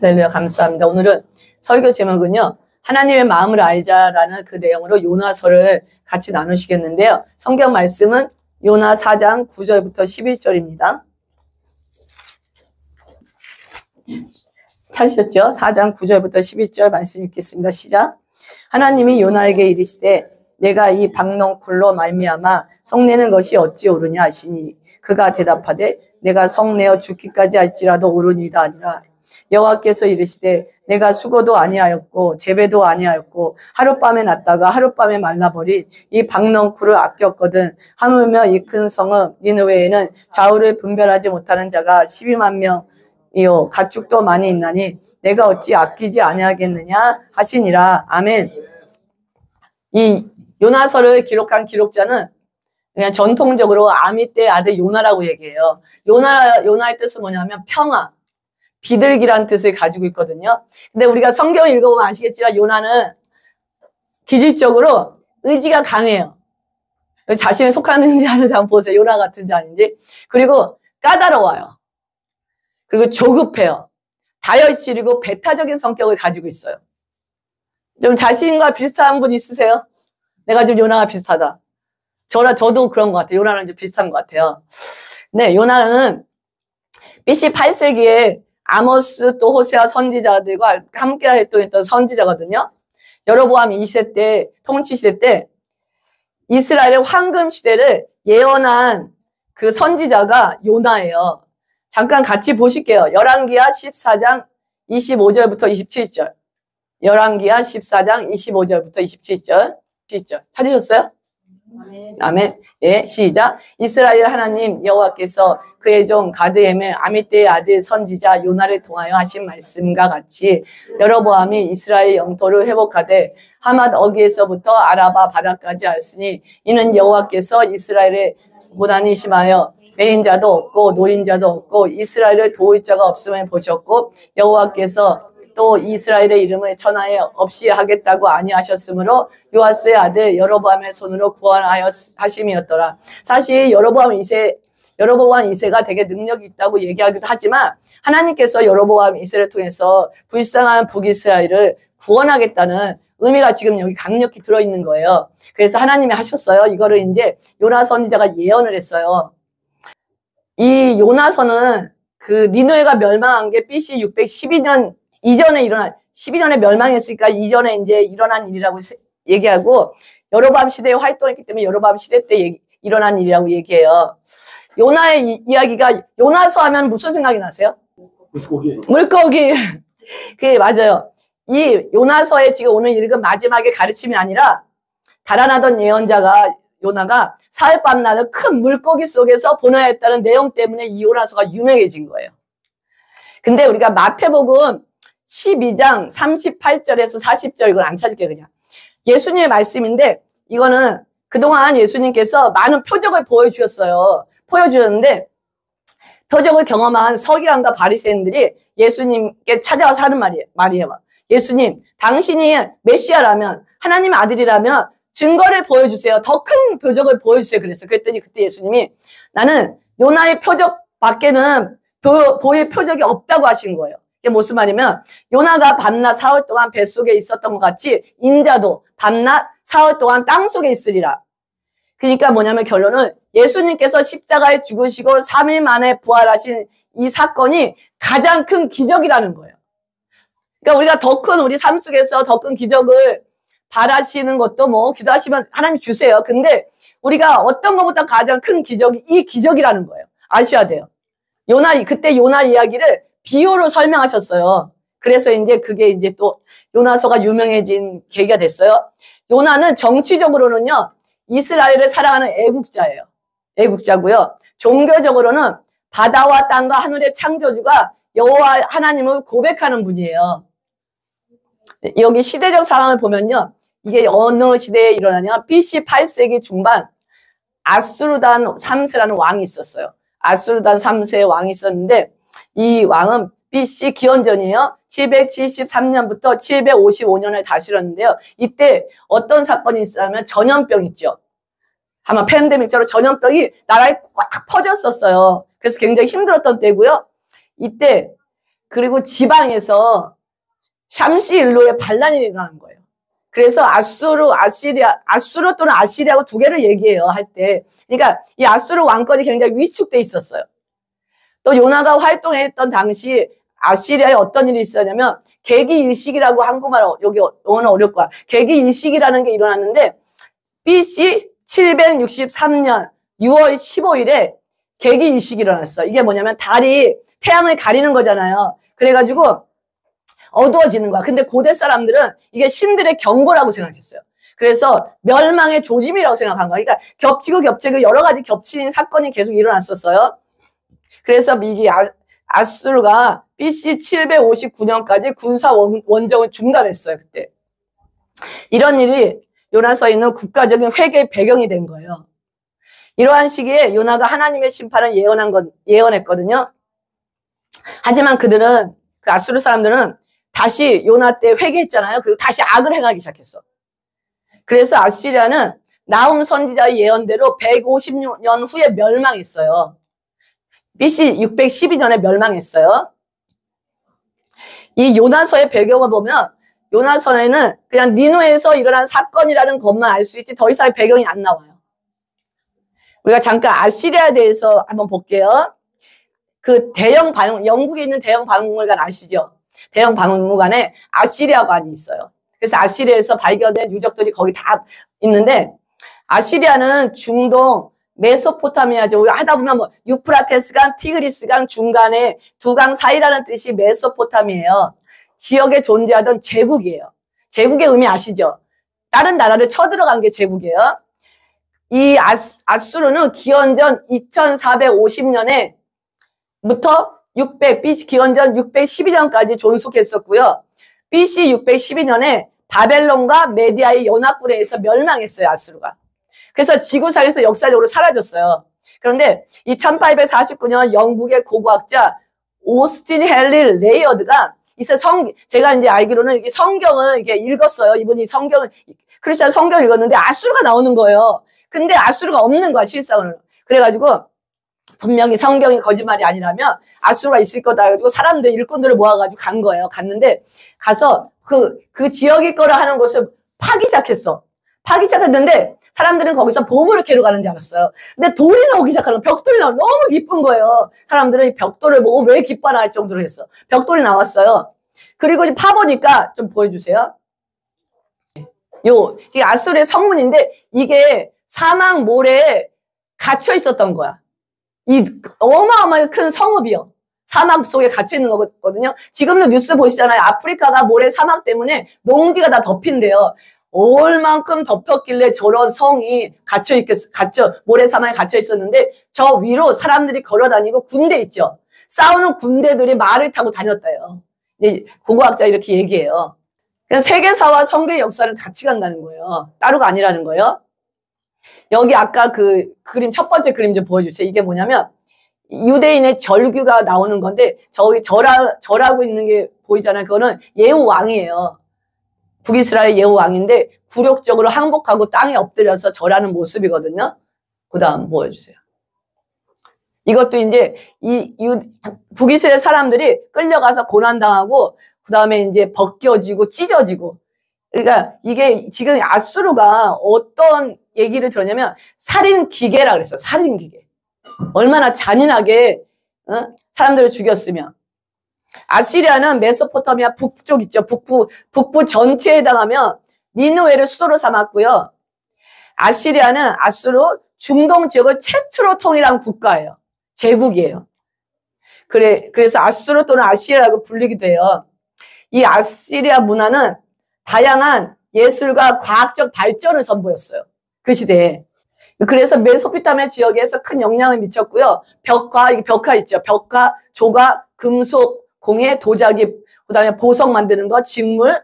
할렐루야, 감사합니다. 오늘은 설교 제목은요, 하나님의 마음을 알자라는 그 내용으로 요나서를 같이 나누시겠는데요. 성경 말씀은 요나 4장 9절부터 11절입니다. 찾으셨죠? 4장 9절부터 11절 말씀 읽겠습니다. 시작. 하나님이 요나에게 이르시되 내가 이 박넝쿨로 말미암아 성내는 것이 어찌 옳으냐 하시니 그가 대답하되 내가 성내어 죽기까지 할지라도 옳으니이다 하니라. 여호와께서 이르시되 내가 수고도 아니하였고 재배도 아니하였고 하룻밤에 났다가 하룻밤에 말라버린 이 박넝쿨을 아꼈거든. 하물며 이 큰 성읍 니느웨에는 좌우를 분별하지 못하는 자가 12만 명이요 가축도 많이 있나니 내가 어찌 아끼지 아니하겠느냐 하시니라. 아멘. 이 요나서를 기록한 기록자는 그냥 전통적으로 아미떼의 아들 요나라고 얘기해요. 요나의 뜻은 뭐냐면 평화, 비둘기란 뜻을 가지고 있거든요. 근데 우리가 성경을 읽어보면 아시겠지만 요나는 기질적으로 의지가 강해요. 자신에 속하는지 아닌지 한번 보세요. 요나 같은지 아닌지. 그리고 까다로워요. 그리고 조급해요. 다혈질이고 배타적인 성격을 가지고 있어요. 좀 자신과 비슷한 분 있으세요? 내가 좀 요나가 비슷하다. 저도 그런 것 같아요. 요나랑 좀 비슷한 것 같아요. 네, 요나는 BC 8세기에 아모스 또 호세아 선지자들과 함께 활동했던 선지자거든요. 여로보암 2세 때, 통치 시대 때 이스라엘의 황금 시대를 예언한 그 선지자가 요나예요. 잠깐 같이 보실게요. 열왕기하 14장 25절부터 27절. 열왕기하 14장 25절부터 27절. 찾으셨어요? 아멘. 아멘. 예, 시작. 이스라엘 하나님 여호와께서 그의 종 가드햄의 아미떼의 아들 선지자 요나를 통하여 하신 말씀과 같이 여로보암이 이스라엘 영토를 회복하되 하맛 어귀에서부터 아라바 바다까지 하였으니 이는 여호와께서 이스라엘의 고난이 심하여 매인자도 없고 노인자도 없고 이스라엘을 도울 자가 없음을 보셨고 여호와께서 또 이스라엘의 이름을 천하에 없이 하겠다고 아니하셨으므로 요아스의 아들 여로보암의 손으로 구원하여 하심이었더라. 사실 여로보암 2세가 되게 능력이 있다고 얘기하기도 하지만 하나님께서 여로보암 2세를 통해서 불쌍한 북이스라엘을 구원하겠다는 의미가 지금 여기 강력히 들어있는 거예요. 그래서 하나님이 하셨어요. 이거를 이제 요나 선지자가 예언을 했어요. 이 요나서는 그 니느웨가 멸망한 게 BC 612년 이전에 12년에 멸망했으니까 이전에 이제 일어난 일이라고 얘기하고 여로보암 시대에 활동했기 때문에 여로보암 시대 때 일어난 일이라고 얘기해요. 요나의 이야기가 요나서 하면 무슨 생각이 나세요? 물고기. 그게 맞아요. 이 요나서의 지금 오늘 읽은 마지막에 가르침이 아니라 달아나던 예언자가 요나가 사흘 밤낮을 큰 물고기 속에서 보내야 했다는 내용 때문에 이 요나서가 유명해진 거예요. 근데 우리가 마태복음 12장 38절에서 40절 이걸 안 찾을게요. 그냥 예수님의 말씀인데 이거는 그동안 예수님께서 많은 표적을 보여주셨는데 표적을 경험한 서기관과 바리새인들이 예수님께 찾아와서 하는 말이에요. 예수님, 당신이 메시아라면 하나님의 아들이라면 증거를 보여주세요. 더 큰 표적을 보여주세요. 그랬더니 그때 예수님이 나는 요나의 표적 밖에는 보일 표적이 없다고 하신 거예요. 이게 무슨 말이면 요나가 밤낮 사흘 동안 뱃속에 있었던 것 같이 인자도 밤낮 사흘 동안 땅속에 있으리라. 그러니까 뭐냐면 결론은 예수님께서 십자가에 죽으시고 3일 만에 부활하신 이 사건이 가장 큰 기적이라는 거예요. 그러니까 우리가 더 큰 우리 삶 속에서 더 큰 기적을 바라시는 것도 뭐 기도하시면 하나님 주세요. 근데 우리가 어떤 것보다 가장 큰 기적이 이 기적이라는 거예요. 아셔야 돼요. 그때 요나 이야기를 비유로 설명하셨어요. 그래서 이제 그게 이제 또 요나서가 유명해진 계기가 됐어요. 요나는 정치적으로는요, 이스라엘을 사랑하는 애국자예요. 애국자고요. 종교적으로는 바다와 땅과 하늘의 창조주가 여호와 하나님을 고백하는 분이에요. 여기 시대적 상황을 보면요. 이게 어느 시대에 일어나냐? BC 8세기 중반 아수르단 3세라는 왕이 있었어요. 아수르단 3세의 왕이 있었는데 이 왕은 BC 기원전이에요. 773년부터 755년을 다스렸는데요. 이때 어떤 사건이 있었냐면 전염병 있죠. 아마 팬데믹처럼 전염병이 나라에 꽉 퍼졌었어요. 그래서 굉장히 힘들었던 때고요. 이때 그리고 지방에서 샴시 일로에 반란이 일어나는 거예요. 그래서 아수르 또는 아시리아하고 두 개를 얘기해요, 할 때. 그러니까 이 아수르 왕권이 굉장히 위축돼 있었어요. 또 요나가 활동했던 당시 아시리아에 어떤 일이 있었냐면 계기일식이라고 한국말 여기 영어는 어려울 거야. 계기일식이라는 게 일어났는데 BC 763년 6월 15일에 계기일식이 일어났어. 이게 뭐냐면 달이 태양을 가리는 거잖아요. 그래가지고 어두워지는 거야. 근데 고대 사람들은 이게 신들의 경고라고 생각했어요. 그래서 멸망의 조짐이라고 생각한 거야. 그러니까 겹치고 여러 가지 겹치는 사건이 계속 일어났었어요. 그래서 이게 아수르가 BC 759년까지 군사 원정을 중단했어요. 그때. 이런 일이 요나서에 있는 국가적인 회개의 배경이 된 거예요. 이러한 시기에 요나가 하나님의 심판을 예언했거든요. 하지만 그들은, 그 아수르 사람들은 다시 요나 때 회개했잖아요. 그리고 다시 악을 행하기 시작했어. 그래서 아시리아는 나훔 선지자의 예언대로 150년 후에 멸망했어요. BC 612년에 멸망했어요. 이 요나서의 배경을 보면 요나서에는 그냥 니누에서 일어난 사건이라는 것만 알 수 있지 더 이상의 배경이 안 나와요. 우리가 잠깐 아시리아에 대해서 한번 볼게요. 그 영국에 있는 대형 박물관 아시죠? 대형 박물관에 아시리아관이 있어요. 그래서 아시리아에서 발견된 유적들이 거기 다 있는데, 아시리아는 중동, 메소포타미아죠. 하다 보면 뭐 유프라테스강, 티그리스강 중간에 두 강 사이라는 뜻이 메소포타미아예요. 지역에 존재하던 제국이에요. 제국의 의미 아시죠? 다른 나라를 쳐들어간 게 제국이에요. 이 아수르는 기원전 2450년에부터 BC 기원전 612년까지 존속했었고요. BC 612년에 바벨론과 메디아의 연합군에 의해서 멸망했어요, 아수르가. 그래서 지구상에서 역사적으로 사라졌어요. 그런데 이 1849년 영국의 고고학자 오스틴 헨리 레이어드가 제가 이제 알기로는 이게 성경을 이게 읽었어요. 이분이 크리스찬 성경을 읽었는데 아수르가 나오는 거예요. 근데 아수르가 없는 거야, 실상으로. 그래가지고 분명히 성경이 거짓말이 아니라면 아수르가 있을 거다 해가지고 사람들, 일꾼들을 모아가지고 간 거예요. 갔는데 가서 그 지역의 거를 하는 곳을 파기 시작했어. 파기 시작했는데 사람들은 거기서 보물을 캐러 가는 줄 알았어요. 근데 돌이 나오기 시작하는 거예요. 벽돌이 나오면 너무 기쁜 거예요. 사람들은 이 벽돌을 보고 왜 기뻐나 할 정도로 했어. 벽돌이 나왔어요. 그리고 이제 파보니까 좀 보여주세요. 지금 아수르의 성문인데 이게 사막 모래에 갇혀 있었던 거야. 이 어마어마하게 큰 성읍이요. 사막 속에 갇혀 있는 거거든요. 지금도 뉴스 보시잖아요. 아프리카가 모래 사막 때문에 농지가 다 덮인대요. 얼만큼 덮였길래 저런 성이 모래 사막에 갇혀 있었는데 저 위로 사람들이 걸어 다니고 군대 있죠. 싸우는 군대들이 말을 타고 다녔다요. 고고학자 이렇게 얘기해요. 그냥 세계사와 성경의 역사는 같이 간다는 거예요. 따로가 아니라는 거예요. 여기 아까 그 그림, 첫 번째 그림 좀 보여주세요. 이게 뭐냐면 유대인의 절규가 나오는 건데 저기 절하고 있는 게 보이잖아요. 그거는 예후 왕이에요. 북이스라엘 예후 왕인데 굴욕적으로 항복하고 땅에 엎드려서 절하는 모습이거든요. 그 다음 보여주세요. 이것도 이제 북이스라엘 사람들이 끌려가서 고난당하고 그 다음에 이제 벗겨지고 찢어지고. 그러니까 이게 지금 아수르가 어떤 얘기를 들었냐면 살인 기계라 그랬어요. 살인 기계. 얼마나 잔인하게 사람들을 죽였으면. 아시리아는 메소포타미아 북쪽 있죠. 북부 전체에 해당하며 니누에를 수도로 삼았고요. 아시리아는 아수르 중동 지역을 최초로 통일한 국가예요. 제국이에요. 그래서 아수르 또는 아시리아라고 불리기도 해요. 이 아시리아 문화는 다양한 예술과 과학적 발전을 선보였어요. 그 시대에. 그래서 메소포타미아 지역에서 큰 영향을 미쳤고요. 벽화 있죠. 벽화, 조각, 금속, 공예, 도자기, 그 다음에 보석 만드는 거, 직물,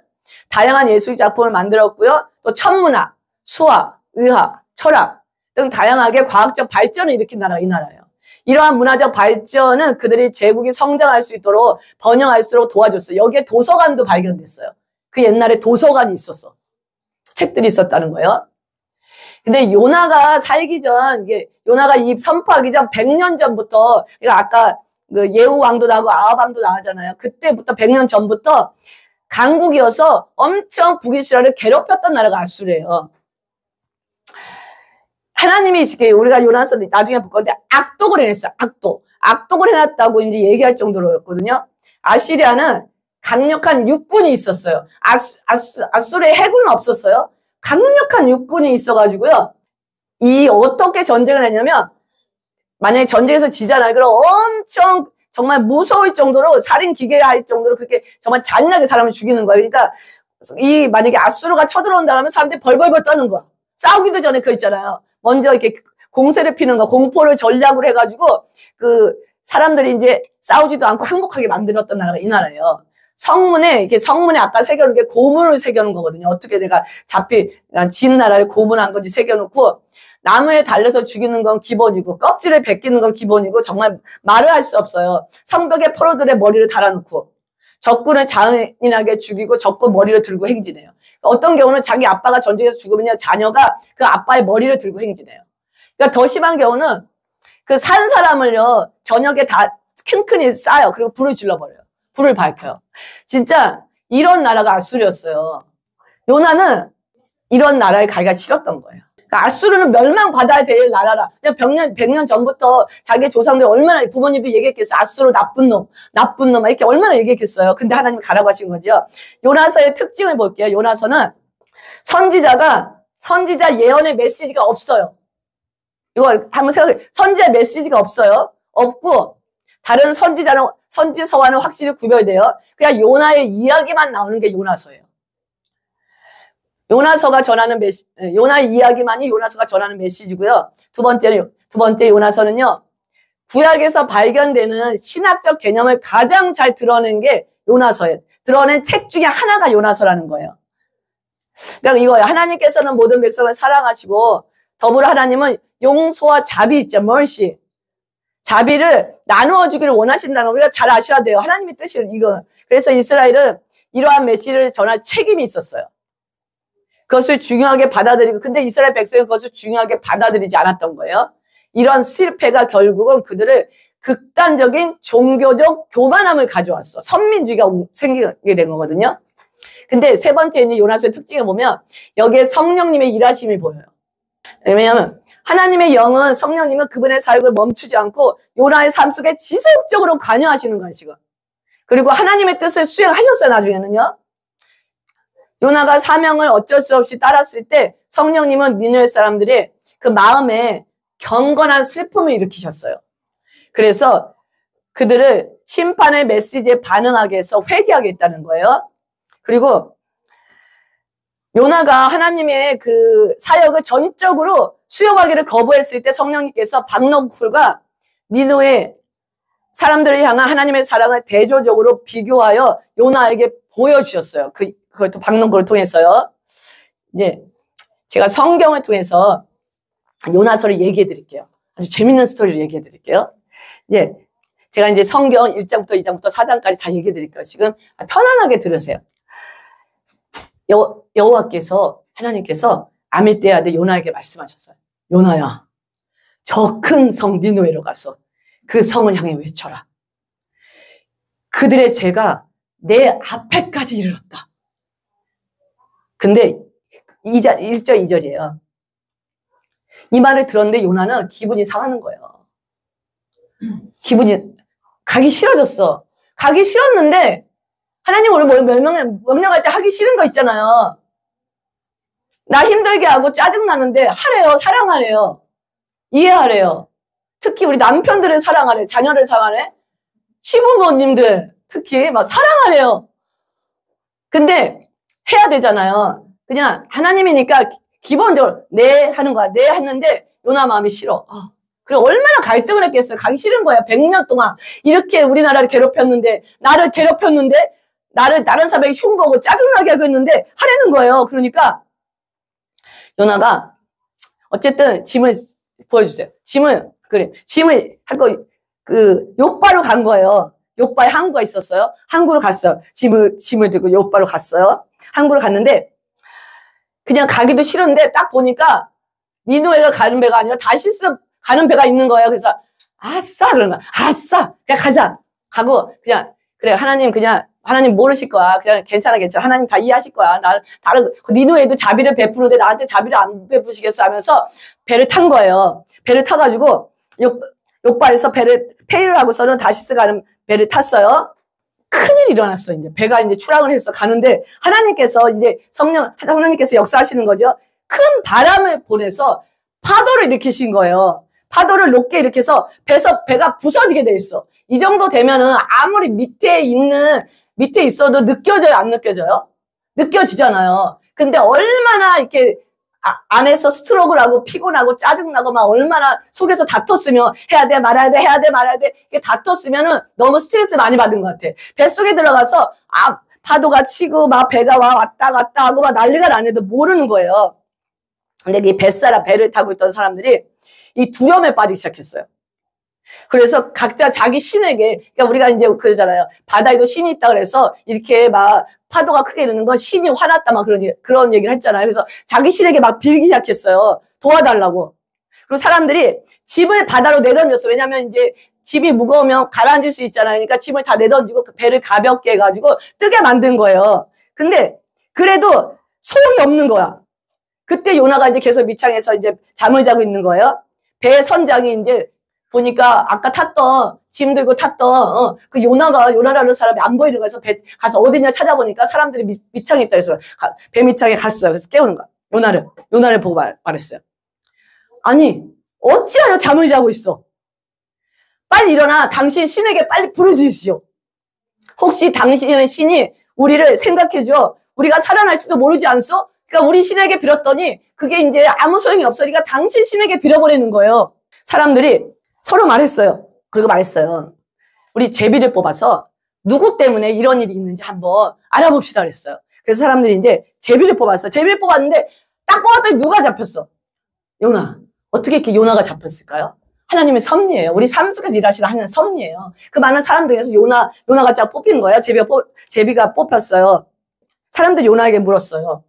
다양한 예술 작품을 만들었고요. 또 천문학, 수학, 의학, 철학 등 다양하게 과학적 발전을 일으킨 나라가 이 나라예요. 이러한 문화적 발전은 그들이 제국이 성장할 수 있도록 번영할 수 있도록 도와줬어요. 여기에 도서관도 발견됐어요. 그 옛날에 도서관이 있었어. 책들이 있었다는 거예요. 근데 요나가 살기 전, 요나가 이 선포하기 전 100년 전부터, 아까 그 예후 왕도 나고 아합 왕도 나오잖아요. 그때부터 100년 전부터 강국이어서 엄청 북이스라엘을 괴롭혔던 나라가 아수르예요. 하나님이 이렇게 우리가 요나서 나중에 볼 건데 악독을 해냈어요. 악독을 해놨다고 이제 얘기할 정도로였거든요. 아시리아는 강력한 육군이 있었어요. 아수르의 해군은 없었어요. 강력한 육군이 있어가지고요. 이 어떻게 전쟁을 했냐면 만약에 전쟁에서 지잖아요. 그럼 엄청 정말 무서울 정도로 살인 기계할 정도로 그렇게 정말 잔인하게 사람을 죽이는 거예요. 그러니까 이 만약에 아수르가 쳐들어온다면 사람들이 벌벌벌 떠는 거야. 싸우기도 전에 그거 있잖아요. 먼저 이렇게 공세를 피는 거, 공포를 전략으로 해가지고 그 사람들이 이제 싸우지도 않고 항복하게 만들었던 나라가 이 나라예요. 성문에 아까 새겨놓은 게 고문을 새겨놓은 거거든요. 어떻게 내가 진 나라를 고문한 건지 새겨놓고 나무에 달려서 죽이는 건 기본이고 껍질을 벗기는 건 기본이고 정말 말을 할 수 없어요. 성벽에 포로들의 머리를 달아놓고 적군을 잔인하게 죽이고 적군 머리를 들고 행진해요. 어떤 경우는 자기 아빠가 전쟁에서 죽으면 자녀가 그 아빠의 머리를 들고 행진해요. 그러니까 더 심한 경우는 그 산 사람을요 저녁에 다 큰 싸요. 그리고 불을 질러버려요. 불을 밝혀요. 진짜 이런 나라가 아수르였어요. 요나는 이런 나라에 가기가 싫었던 거예요. 그러니까 아수르는 멸망받아야 될 나라라. 그냥 100년 전부터 자기 조상들 얼마나 부모님도 얘기했겠어요. 아수르 나쁜 놈 이렇게 얼마나 얘기했겠어요. 근데 하나님이 가라고 하신 거죠. 요나서의 특징을 볼게요. 요나서는 선지자 예언의 메시지가 없어요. 이거 한번 생각해. 선지자 메시지가 없어요. 없고 다른 선지서와는 확실히 구별돼요. 그냥 요나의 이야기만 나오는 게 요나서예요. 요나의 이야기만이 요나서가 전하는 메시지고요. 두 번째 요나서는요. 구약에서 발견되는 신학적 개념을 가장 잘 드러낸 게 요나서예요. 드러낸 책 중에 하나가 요나서라는 거예요. 그러니까 이거예요. 하나님께서는 모든 백성을 사랑하시고 더불어 하나님은 용서와 자비 있죠. mercy. 자비를 나누어 주기를 원하신다는 거 우리가 잘 아셔야 돼요. 하나님의 뜻이 이거. 그래서 이스라엘은 이러한 메시지를 전할 책임이 있었어요. 그것을 중요하게 받아들이고 근데 이스라엘 백성이 그것을 중요하게 받아들이지 않았던 거예요. 이런 실패가 결국은 그들을 극단적인 종교적 교만함을 가져왔어. 선민주의가 생기게 된 거거든요. 근데 세 번째 이제 요나서의 특징을 보면 여기에 성령님의 일하심이 보여요. 왜냐하면 하나님의 영은 성령님은 그분의 사역을 멈추지 않고 요나의 삶 속에 지속적으로 관여하시는 거예요, 지금. 그리고 하나님의 뜻을 수행하셨어요, 나중에는요. 요나가 사명을 어쩔 수 없이 따랐을 때 성령님은 니느웨 사람들이 그 마음에 경건한 슬픔을 일으키셨어요. 그래서 그들을 심판의 메시지에 반응하게 해서 회개하게 했다는 거예요. 그리고 요나가 하나님의 그 사역을 전적으로 수용하기를 거부했을 때 성령님께서 박농쿨과 니느웨 사람들을 향한 하나님의 사랑을 대조적으로 비교하여 요나에게 보여주셨어요. 그것도 박농쿨을 통해서요. 이제 제가 성경을 통해서 요나서를 얘기해 드릴게요. 아주 재밌는 스토리를 얘기해 드릴게요. 이제 제가 이제 성경 1장부터 2장부터 4장까지 다 얘기해 드릴게요. 지금 편안하게 들으세요. 여호와께서 하나님께서 아미떼 아들 요나에게 말씀하셨어요. 요나야, 저 큰 성 니느웨로 가서 그 성을 향해 외쳐라. 그들의 죄가 내 앞에까지 이르렀다. 근데 1절 2절이에요. 이 말을 들었는데 요나는 기분이 상하는 거예요. 기분이 가기 싫어졌어. 가기 싫었는데 하나님 우리 명령할 때 하기 싫은 거 있잖아요. 나 힘들게 하고 짜증나는데 하래요. 사랑하래요. 이해하래요. 특히 우리 남편들을 사랑하래. 자녀를 사랑하래. 시부모님들 특히 막 사랑하래요. 근데 해야 되잖아요. 그냥 하나님이니까 기본적으로 네 하는 거야. 네 했는데 요나 마음이 싫어. 그래 얼마나 갈등을 했겠어요. 가기 싫은 거야. 100년 동안 이렇게 우리나라를 괴롭혔는데 나를 괴롭혔는데 나를 다른 사람에게 흉보고 짜증나게 하고 있는데 하라는 거예요. 그러니까 요나가 어쨌든 짐을 보여주세요. 짐을 하고 요바로 간 거예요. 요바에 항구가 있었어요. 항구로 갔어요. 짐을 들고 요바로 갔어요. 항구로 갔는데 그냥 가기도 싫은데 딱 보니까 니느웨가 가는 배가 아니라 다시스 가는 배가 있는 거예요. 그래서 아싸! 그러는 거야. 아싸! 그냥 가자. 가고, 그냥, 그래, 하나님 모르실 거야. 그냥 괜찮아. 하나님 다 이해하실 거야. 니누에도 자비를 베푸는데 나한테 자비를 안 베푸시겠어 하면서 배를 탄 거예요. 배를 타가지고, 욕바에서 페이를 하고서는 다시스 가는 배를 탔어요. 큰일이 일어났어, 이제. 배가 이제 추락을 해서 가는데, 하나님께서 이제 성령님께서 역사하시는 거죠. 큰 바람을 보내서 파도를 일으키신 거예요. 파도를 높게 일으켜서 배가 부서지게 돼 있어. 이 정도 되면은 아무리 밑에 있어도 느껴져요, 안 느껴져요? 느껴지잖아요. 근데 얼마나 이렇게 안에서 스트로크를 하고 피곤하고 짜증나고 막 얼마나 속에서 다퉜으면 해야 돼, 말아야 돼, 해야 돼, 말아야 돼. 이게 다퉜으면은 너무 스트레스 많이 받은 것 같아. 뱃속에 들어가서 파도가 치고 막 배가 왔다 갔다 하고 막 난리가 나는데도 모르는 거예요. 근데 이 배를 타고 있던 사람들이 이 두려움에 빠지기 시작했어요. 그래서 각자 자기 신에게, 그러니까 우리가 이제 그러잖아요. 바다에도 신이 있다 그래서 이렇게 막 파도가 크게 일어나는 건 신이 화났다 막 그런 얘기를 했잖아요. 그래서 자기 신에게 막 빌기 시작했어요. 도와달라고. 그리고 사람들이 집을 바다로 내던졌어. 왜냐면 이제 집이 무거우면 가라앉을 수 있잖아요. 그러니까 집을 다 내던지고 그 배를 가볍게 해가지고 뜨게 만든 거예요. 근데 그래도 소용이 없는 거야. 그때 요나가 이제 계속 밑창에서 이제 잠을 자고 있는 거예요. 배 선장이 이제 보니까 아까 짐 들고 탔던 그 요나라는 사람이 안 보이는 거여서 배 가서 어디냐 찾아보니까 사람들이 밑창에 있다 해서 배 밑창에 갔어요. 그래서 깨우는 거야. 요나를 보고 말했어요. 아니 어찌하여 잠을 자고 있어? 빨리 일어나. 당신 신에게 빨리 부르짖으시오. 혹시 당신의 신이 우리를 생각해줘. 우리가 살아날지도 모르지 않소? 그러니까 우리 신에게 빌었더니 그게 이제 아무 소용이 없으니까 당신 신에게 빌어버리는 거예요. 사람들이 서로 말했어요. 그리고 말했어요. 우리 제비를 뽑아서 누구 때문에 이런 일이 있는지 한번 알아봅시다 그랬어요. 그래서 사람들이 이제 제비를 뽑았어. 제비를 뽑았는데 딱 뽑았더니 누가 잡혔어? 요나. 어떻게 이렇게 요나가 잡혔을까요? 하나님의 섭리예요. 우리 삶 속에서 일하시는 하나님의 섭리예요. 그 많은 사람들 중에서 요나가 쫙 뽑힌 거예요. 제비가 뽑혔어요. 사람들이 요나에게 물었어요.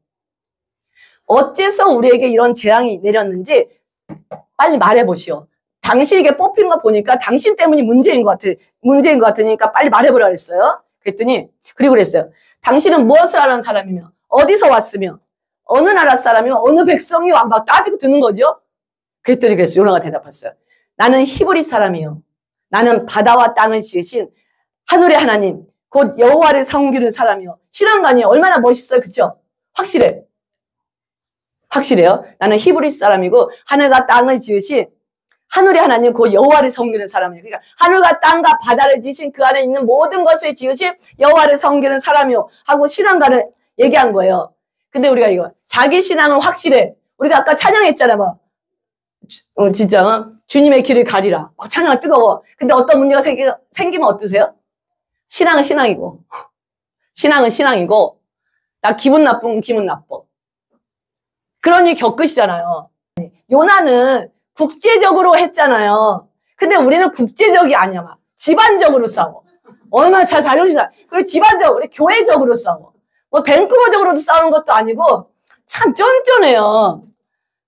어째서 우리에게 이런 재앙이 내렸는지 빨리 말해보시오. 당신에게 뽑힌 거 보니까 당신 때문이 문제인 것 같으니까 빨리 말해보라 그랬어요. 그리고 그랬어요. 당신은 무엇을 하는 사람이며, 어디서 왔으며, 어느 나라 사람이며, 어느 백성이 막 따지고 드는 거죠? 그랬더니 요나가 대답했어요. 나는 히브리 사람이요. 나는 바다와 땅을 지으신 하늘의 하나님, 곧 여호와를 섬기는 사람이요. 신앙관이 얼마나 멋있어요. 그쵸? 확실해요. 나는 히브리 사람이고 하늘과 땅을 지으신 하늘의 하나님 곧 여호와를 섬기는 사람이에요. 그러니까 하늘과 땅과 바다를 지으신 그 안에 있는 모든 것을 지으신 여호와를 섬기는 사람이요 하고 신앙가를 얘기한 거예요. 근데 우리가 이거 자기 신앙은 확실해. 우리가 아까 찬양했잖아. 막 진짜 주님의 길을 가리라. 막 찬양은 뜨거워. 근데 어떤 문제가 생기면 어떠세요? 신앙은 신앙이고 나 기분 나쁘면 기분 나빠. 그런 일 겪으시잖아요. 요나는 국제적으로 했잖아요. 근데 우리는 국제적이 아니야. 막 집안적으로 싸워. 얼마나 자존심 싸워. 그리고 집안적으로, 우리 교회적으로 싸워. 뭐 밴쿠버적으로도 싸우는 것도 아니고 참 쫀쫀해요.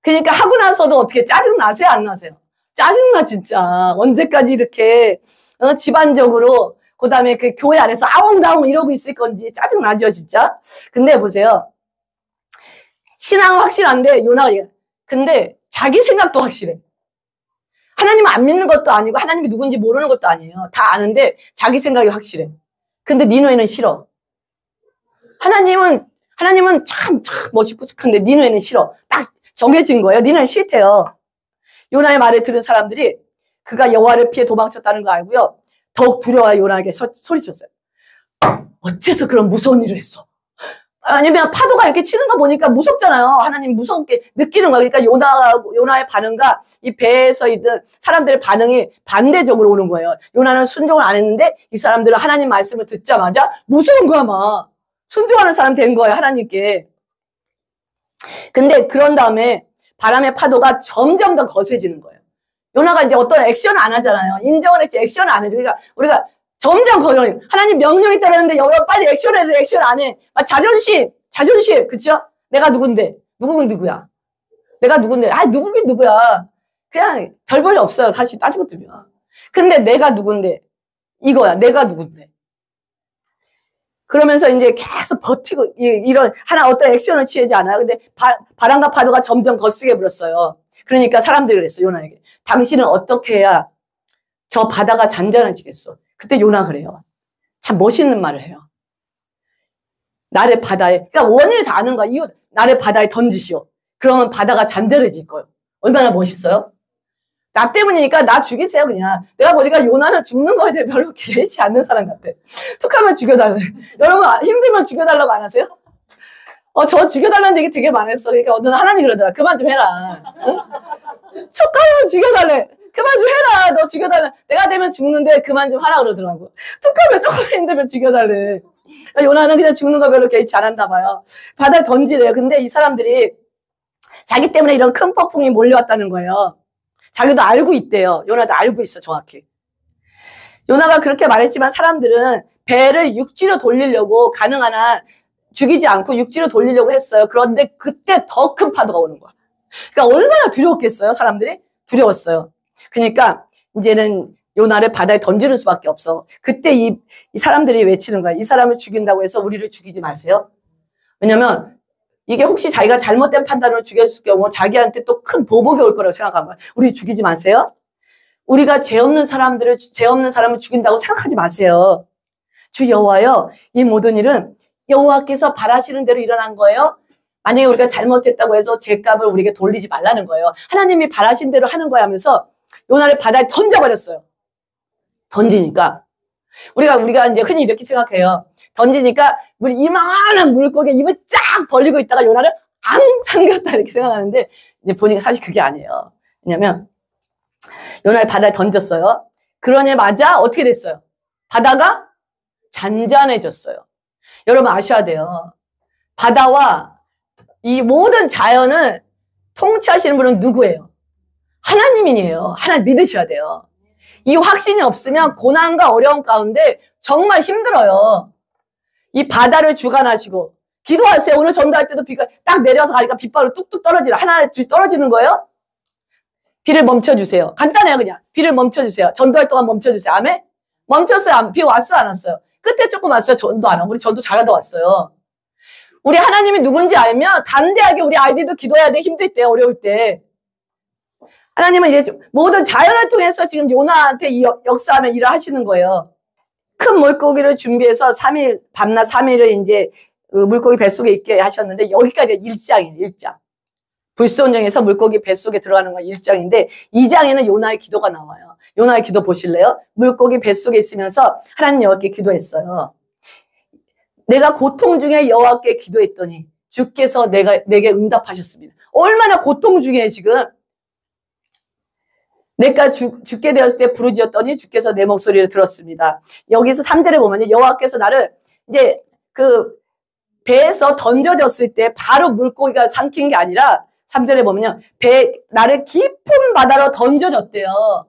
그러니까 하고 나서도 어떻게 짜증나세요? 안 나세요? 짜증나 진짜. 언제까지 이렇게 집안적으로 그 다음에 그 교회 안에서 아웅다웅 이러고 있을 건지 짜증나죠 진짜. 근데 보세요. 신앙은 확실한데 요나가 근데 자기 생각도 확실해. 하나님을 안 믿는 것도 아니고 하나님이 누군지 모르는 것도 아니에요. 다 아는데 자기 생각이 확실해. 근데 니누에는 싫어. 하나님은 참 멋있고 착한데 니누에는 싫어. 딱 정해진 거예요. 니누에는 싫대요. 요나의 말을 들은 사람들이 그가 여호와를 피해 도망쳤다는 거 알고요. 더욱 두려워해 요나에게 소리쳤어요. 어째서 그런 무서운 일을 했어? 아니면 파도가 이렇게 치는 거 보니까 무섭잖아요. 하나님 무섭게 느끼는 거야. 그러니까 요나의 반응과 이 배에서 있던 사람들의 반응이 반대적으로 오는 거예요. 요나는 순종을 안 했는데 이 사람들은 하나님 말씀을 듣자마자 무서운 거야 막. 순종하는 사람 된 거예요. 하나님께. 근데 그런 다음에 바람의 파도가 점점 더 거세지는 거예요. 요나가 이제 어떤 액션을 안 하잖아요. 인정을 했지 액션을 안 해줘. 그러니까 우리가 점점 거절해. 하나님 명령이 따르는데 여러분 빨리 액션해야 돼. 액션 안 해. 막 자존심. 그쵸? 내가 누군데? 누구야? 내가 누군데? 누구긴 누구야. 그냥 별 볼일 없어요. 사실 따지고 들면. 근데 내가 누군데? 이거야. 내가 누군데? 그러면서 이제 계속 버티고, 이런, 하나 어떤 액션을 취하지 않아요? 근데 바람과 파도가 점점 거세게 불었어요. 그러니까 사람들이 그랬어, 요나에게. 당신은 어떻게 해야 저 바다가 잔잔해지겠어? 그때 요나 그래요. 참 멋있는 말을 해요. 나를 바다에, 그러니까 원인을 다 아는 거야. 이거 나를 바다에 던지시오. 그러면 바다가 잔잔해질 거예요. 얼마나 멋있어요? 나 때문이니까 나 죽이세요, 그냥. 내가 보니까 요나는 죽는 거에 대해 별로 개의치 않는 사람 같아. 툭하면 죽여달래. 여러분, 힘들면 죽여달라고 안 하세요? 저 죽여달라는 얘기 되게 많았어. 그러니까 어느 날 하나님 그러더라. 그만 좀 해라. 툭하면 죽여달래. 그만 좀 해라. 너 죽여달래. 내가 되면 죽는데 그만 좀 하라 그러더라고. 툭하면 조금 힘들면 죽여달래. 요나는 그냥 죽는 거 별로 개의치 안 한다 봐요. 바다에 던지래요. 근데 이 사람들이 자기 때문에 이런 큰 폭풍이 몰려왔다는 거예요. 자기도 알고 있대요. 요나도 알고 있어, 정확히. 요나가 그렇게 말했지만 사람들은 배를 육지로 돌리려고 가능한 한 죽이지 않고 육지로 돌리려고 했어요. 그런데 그때 더 큰 파도가 오는 거야. 그러니까 얼마나 두려웠겠어요, 사람들이? 두려웠어요. 그러니까 이제는 요나를 바다에 던지는 수밖에 없어. 그때 이 사람들이 외치는 거야. 이 사람을 죽인다고 해서 우리를 죽이지 마세요. 왜냐면 이게 혹시 자기가 잘못된 판단으로 죽였을 경우 자기한테 또 큰 보복이 올 거라고 생각한 거야. 우리 죽이지 마세요. 우리가 죄 없는 사람을 죽인다고 생각하지 마세요. 주 여호와여, 이 모든 일은 여호와께서 바라시는 대로 일어난 거예요. 만약에 우리가 잘못했다고 해서 죄값을 우리에게 돌리지 말라는 거예요. 하나님이 바라신 대로 하는 거야 하면서 요나를 바다에 던져버렸어요. 던지니까 우리가 이제 흔히 이렇게 생각해요. 던지니까 이만한 물고기 입을 쫙 벌리고 있다가 요나를 앙 삼켰다 이렇게 생각하는데 이제 보니까 사실 그게 아니에요. 왜냐면 요나를 바다에 던졌어요. 그러자마자 어떻게 됐어요? 바다가 잔잔해졌어요. 여러분 아셔야 돼요. 바다와 이 모든 자연을 통치하시는 분은 누구예요? 하나님이에요. 하나님 믿으셔야 돼요. 이 확신이 없으면 고난과 어려움 가운데 정말 힘들어요. 이 바다를 주관하시고 기도하세요. 오늘 전도할 때도 비가 딱 내려서 가니까 빗방울 뚝뚝 떨어지라. 하나하나 떨어지는 거예요. 비를 멈춰주세요. 간단해요, 그냥. 비를 멈춰주세요. 전도할 동안 멈춰주세요. 아멘? 멈췄어요. 비 왔어요, 안 왔어요? 끝에 조금 왔어요. 전도 안 하고. 우리 전도 잘하다 왔어요. 우리 하나님이 누군지 알면 담대하게 우리 아이들도 기도해야 돼. 힘들 때, 어려울 때. 하나님은 이제 모든 자연을 통해서 지금 요나한테 이 역사하는 일을 하시는 거예요. 큰 물고기를 준비해서 3일, 밤낮 3일을 이제 물고기 뱃속에 있게 하셨는데 여기까지 1장이에요, 1장. 불순종에서 물고기 뱃속에 들어가는 건 1장인데 2장에는 요나의 기도가 나와요. 요나의 기도 보실래요? 물고기 뱃속에 있으면서 하나님 여호와께 기도했어요. 내가 고통 중에 여호와께 기도했더니 주께서 내게 응답하셨습니다. 얼마나 고통 중에 지금 내가 죽게 되었을 때 부르짖었더니 주께서 내 목소리를 들었습니다. 여기서 3절에 보면 여호와께서 나를 이제 그 배에서 던져졌을 때 바로 물고기가 삼킨 게 아니라 3절에 보면요. 나를 깊은 바다로 던져졌대요.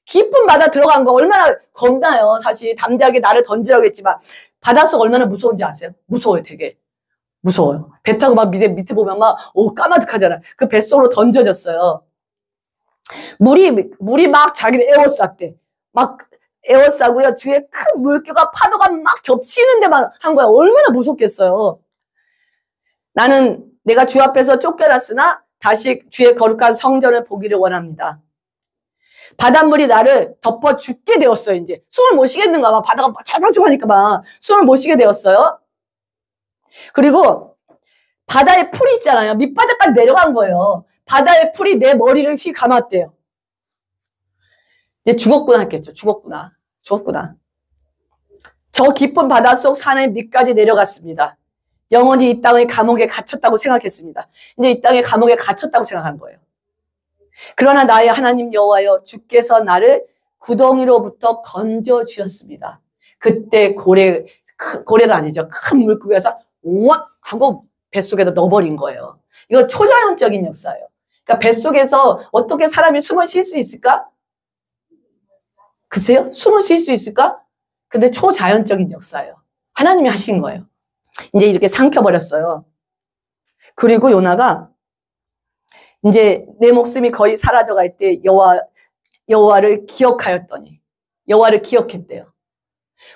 깊은 바다 들어간 거 얼마나 겁나요. 사실 담대하게 나를 던지라고 했지만 바닷속 얼마나 무서운지 아세요? 무서워요, 되게. 무서워요. 배 타고 막 밑에 보면 막 까마득하잖아. 그 뱃속으로 던져졌어요. 물이 막 자기를 에워쌌대. 막 에워싸고요. 주위에 큰 물결과 파도가 막 겹치는 데만 한 거야. 얼마나 무섭겠어요. 나는 내가 주 앞에서 쫓겨났으나 다시 주의 거룩한 성전을 보기를 원합니다. 바닷물이 나를 덮어 죽게 되었어요. 이제 숨을 못 쉬겠는가 봐. 바다가 찰박찰박하니까 막 숨을 못 쉬게 되었어요. 그리고 바다에 풀이 있잖아요. 밑바닥까지 내려간 거예요. 바다의 풀이 내 머리를 휘 감았대요. 이제 죽었구나 했겠죠. 죽었구나. 저 깊은 바닷속 산의 밑까지 내려갔습니다. 영원히 이 땅의 감옥에 갇혔다고 생각했습니다. 이제 이 땅의 감옥에 갇혔다고 생각한 거예요. 그러나 나의 하나님 여호와여, 주께서 나를 구덩이로부터 건져 주셨습니다. 그때 고래는 아니죠. 큰 물고기에서 우악 하고 뱃속에다 넣어버린 거예요. 이거 초자연적인 역사예요. 그러니까 뱃속에서 어떻게 사람이 숨을 쉴 수 있을까? 글쎄요? 숨을 쉴 수 있을까? 근데 초자연적인 역사예요. 하나님이 하신 거예요. 이제 이렇게 삼켜버렸어요. 그리고 요나가 이제 내 목숨이 거의 사라져갈 때 여호와를 기억하였더니 여호와를 기억했대요.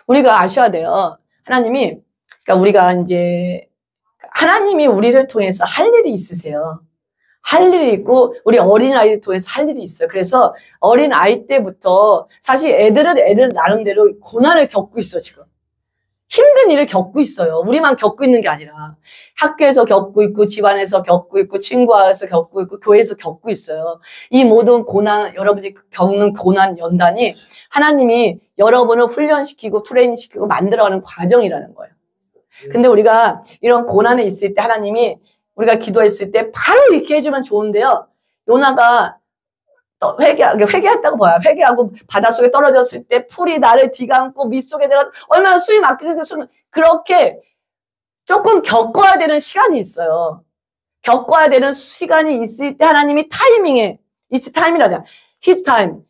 우리가 아셔야 돼요. 하나님이 그러니까 우리가 이제 하나님이 우리를 통해서 할 일이 있으세요. 할 일이 있고 우리 어린아이를 통해서 할 일이 있어요. 그래서 어린아이 때부터 사실 애들 나름대로 고난을 겪고 있어 지금. 힘든 일을 겪고 있어요. 우리만 겪고 있는 게 아니라 학교에서 겪고 있고 집안에서 겪고 있고 친구와서 겪고 있고 교회에서 겪고 있어요. 이 모든 고난, 여러분이 겪는 고난 연단이 하나님이 여러분을 훈련시키고 트레이닝시키고 만들어가는 과정이라는 거예요. 근데 우리가 이런 고난에 있을 때 하나님이 우리가 기도했을 때 바로 이렇게 해주면 좋은데요. 요나가 회개했다고 봐요. 회개하고 바닷속에 떨어졌을 때 풀이 나를 뒤감고 밑속에 들어가서 얼마나 숨이 막히겠어요. 그렇게 조금 겪어야 되는 시간이 있어요. 겪어야 되는 시간이 있을 때 하나님이 타이밍에, it's time이라잖아. his time.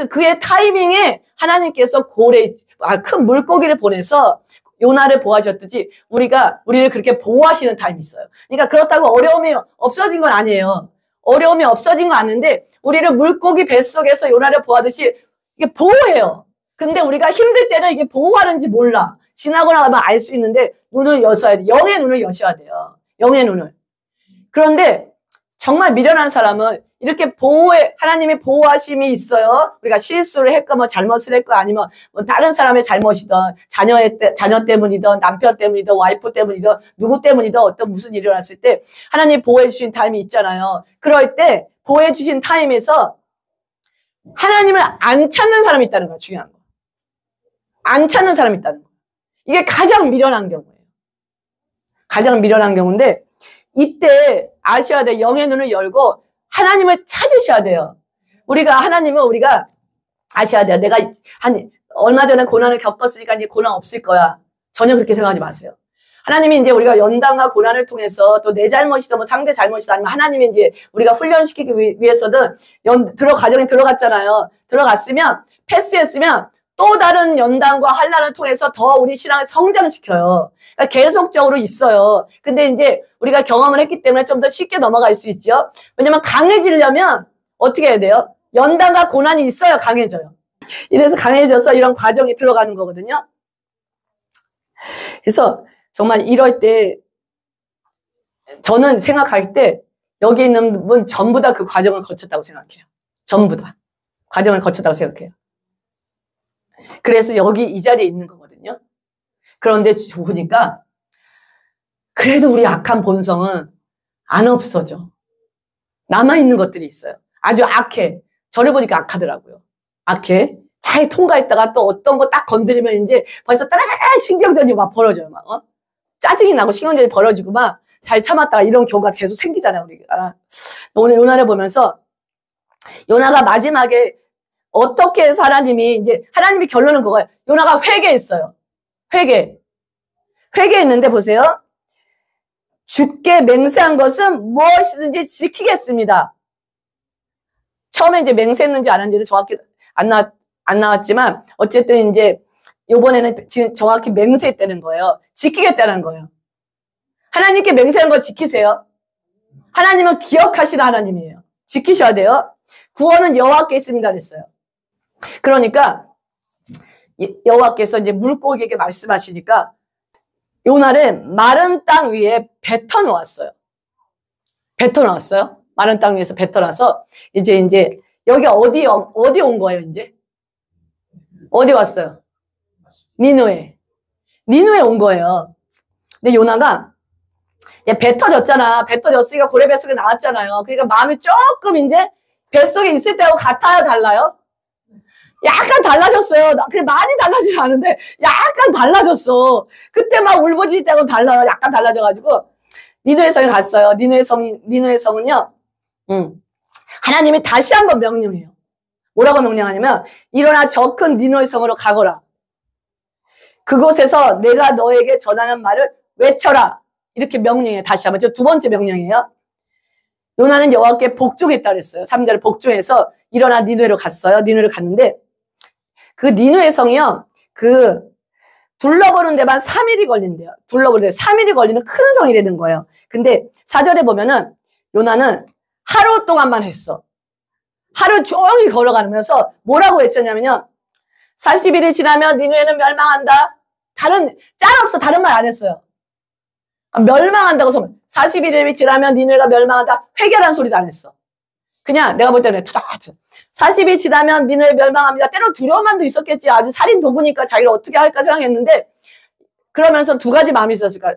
그의 타이밍에 하나님께서 큰 물고기를 보내서 요나를 보호하셨듯이 우리를 그렇게 보호하시는 타임이 있어요. 그러니까 그렇다고 어려움이 없어진 건 아니에요. 어려움이 없어진 건 아닌데 우리를 물고기 뱃속에서 요나를 보호하듯이 이게 보호해요. 근데 우리가 힘들 때는 이게 보호하는지 몰라. 지나고 나면 알 수 있는데 눈을 여셔야 돼. 영의 눈을 여셔야 돼요. 영의 눈을. 그런데 정말 미련한 사람은 이렇게 하나님의 보호하심이 있어요. 우리가 실수를 했고, 잘못을 했고, 아니면 다른 사람의 잘못이든, 자녀 때문이든, 남편 때문이든, 와이프 때문이든, 누구 때문이든 어떤 무슨 일이 일어났을 때, 하나님 보호해주신 타임이 있잖아요. 그럴 때, 보호해주신 타임에서 하나님을 안 찾는 사람이 있다는 거야, 중요한 거. 안 찾는 사람이 있다는 거. 이게 가장 미련한 경우예요. 가장 미련한 경우인데, 이때 아셔야 돼. 영의 눈을 열고, 하나님을 찾으셔야 돼요. 하나님은 우리가 아셔야 돼요. 내가 얼마 전에 고난을 겪었으니까 이제 고난 없을 거야. 전혀 그렇게 생각하지 마세요. 하나님이 이제 우리가 연단과 고난을 통해서 또 내 잘못이든 상대 잘못이든 아니면 하나님이 이제 우리가 훈련시키기 위해서든 가정에 들어갔잖아요. 들어갔으면, 패스했으면 또 다른 연단과 환난을 통해서 더 우리 신앙을 성장시켜요. 그러니까 계속적으로 있어요. 근데 이제 우리가 경험을 했기 때문에 좀 더 쉽게 넘어갈 수 있죠. 왜냐면 강해지려면 어떻게 해야 돼요? 연단과 고난이 있어야 강해져요. 이래서 강해져서 이런 과정이 들어가는 거거든요. 그래서 정말 이럴 때 저는 생각할 때 여기 있는 분 전부 다 그 과정을 거쳤다고 생각해요. 전부 다. 과정을 거쳤다고 생각해요. 그래서 여기 이 자리에 있는 거거든요. 그런데 보니까 그래도 우리 악한 본성은 안 없어져. 남아있는 것들이 있어요. 아주 악해. 저를 보니까 악하더라고요. 악해. 잘 통과했다가 또 어떤 거 딱 건드리면 이제 벌써 따라가 신경전이 막 벌어져요. 짜증이 나고 신경전이 벌어지고 막 잘 참았다가 이런 경우가 계속 생기잖아요. 우리가. 오늘 요나를 보면서 요나가 마지막에 어떻게 해서 하나님이 결론은 그거예요. 요나가 회개했어요. 회개했는데 보세요. 주께 맹세한 것은 무엇이든지 지키겠습니다. 처음에 이제 맹세했는지 안 했는지는 정확히 안 나왔지만 어쨌든 이제 요번에는 정확히 맹세했다는 거예요. 지키겠다는 거예요. 하나님께 맹세한 거 지키세요. 하나님은 기억하시는 하나님이에요. 지키셔야 돼요. 구원은 여호와께 있습니다 그랬어요. 그러니까 여호와께서 이제 물고기에게 말씀하시니까 요나를 마른 땅 위에 뱉어놓았어요. 마른 땅 위에서 뱉어놔서 이제 여기 어디 온 거예요 이제? 어디 왔어요? 니느웨 온 거예요. 근데 요나가 뱉어졌잖아. 뱉어졌으니까 고래 뱃속에 나왔잖아요. 그러니까 마음이 조금 이제 뱃속에 있을 때하고 같아요, 달라요? 약간 달라졌어요. 그래 많이 달라지지 않은데 약간 달라졌어. 그때 막 울부짖을 때하고 달라요. 약간 달라져가지고 니느웨 성에 갔어요. 니느웨 성은요. 하나님이 다시 한번 명령해요. 뭐라고 명령하냐면 일어나 저 큰 니느웨 성으로 가거라. 그곳에서 내가 너에게 전하는 말을 외쳐라. 이렇게 명령해요. 다시 한번. 저 두 번째 명령이에요. 요나는 여호와께 복종했다 그랬어요. 3절에 복종해서 일어나 니느웨로 갔어요. 니느웨로 갔는데 그 니느웨 성이요. 둘러보는 데만 3일이 걸린대요. 둘러보는 데 3일이 걸리는 큰 성이 되는 거예요. 근데 4절에 보면은 요나는 하루 동안만 했어. 하루 종일 걸어가면서 뭐라고 외쳤냐면요. 40일이 지나면 니누에는 멸망한다. 짤 없어. 다른 말 안 했어요. 멸망한다고 소문. 41일이 지나면 니누에가 멸망한다. 회개라는 소리도 안 했어. 그냥 내가 볼 때는 투닥. 40일 지나면 니누에 멸망합니다. 때론 두려움만도 있었겠지. 아주 살인 도구니까 자기를 어떻게 할까 생각했는데 그러면서 두 가지 마음이 있었을까.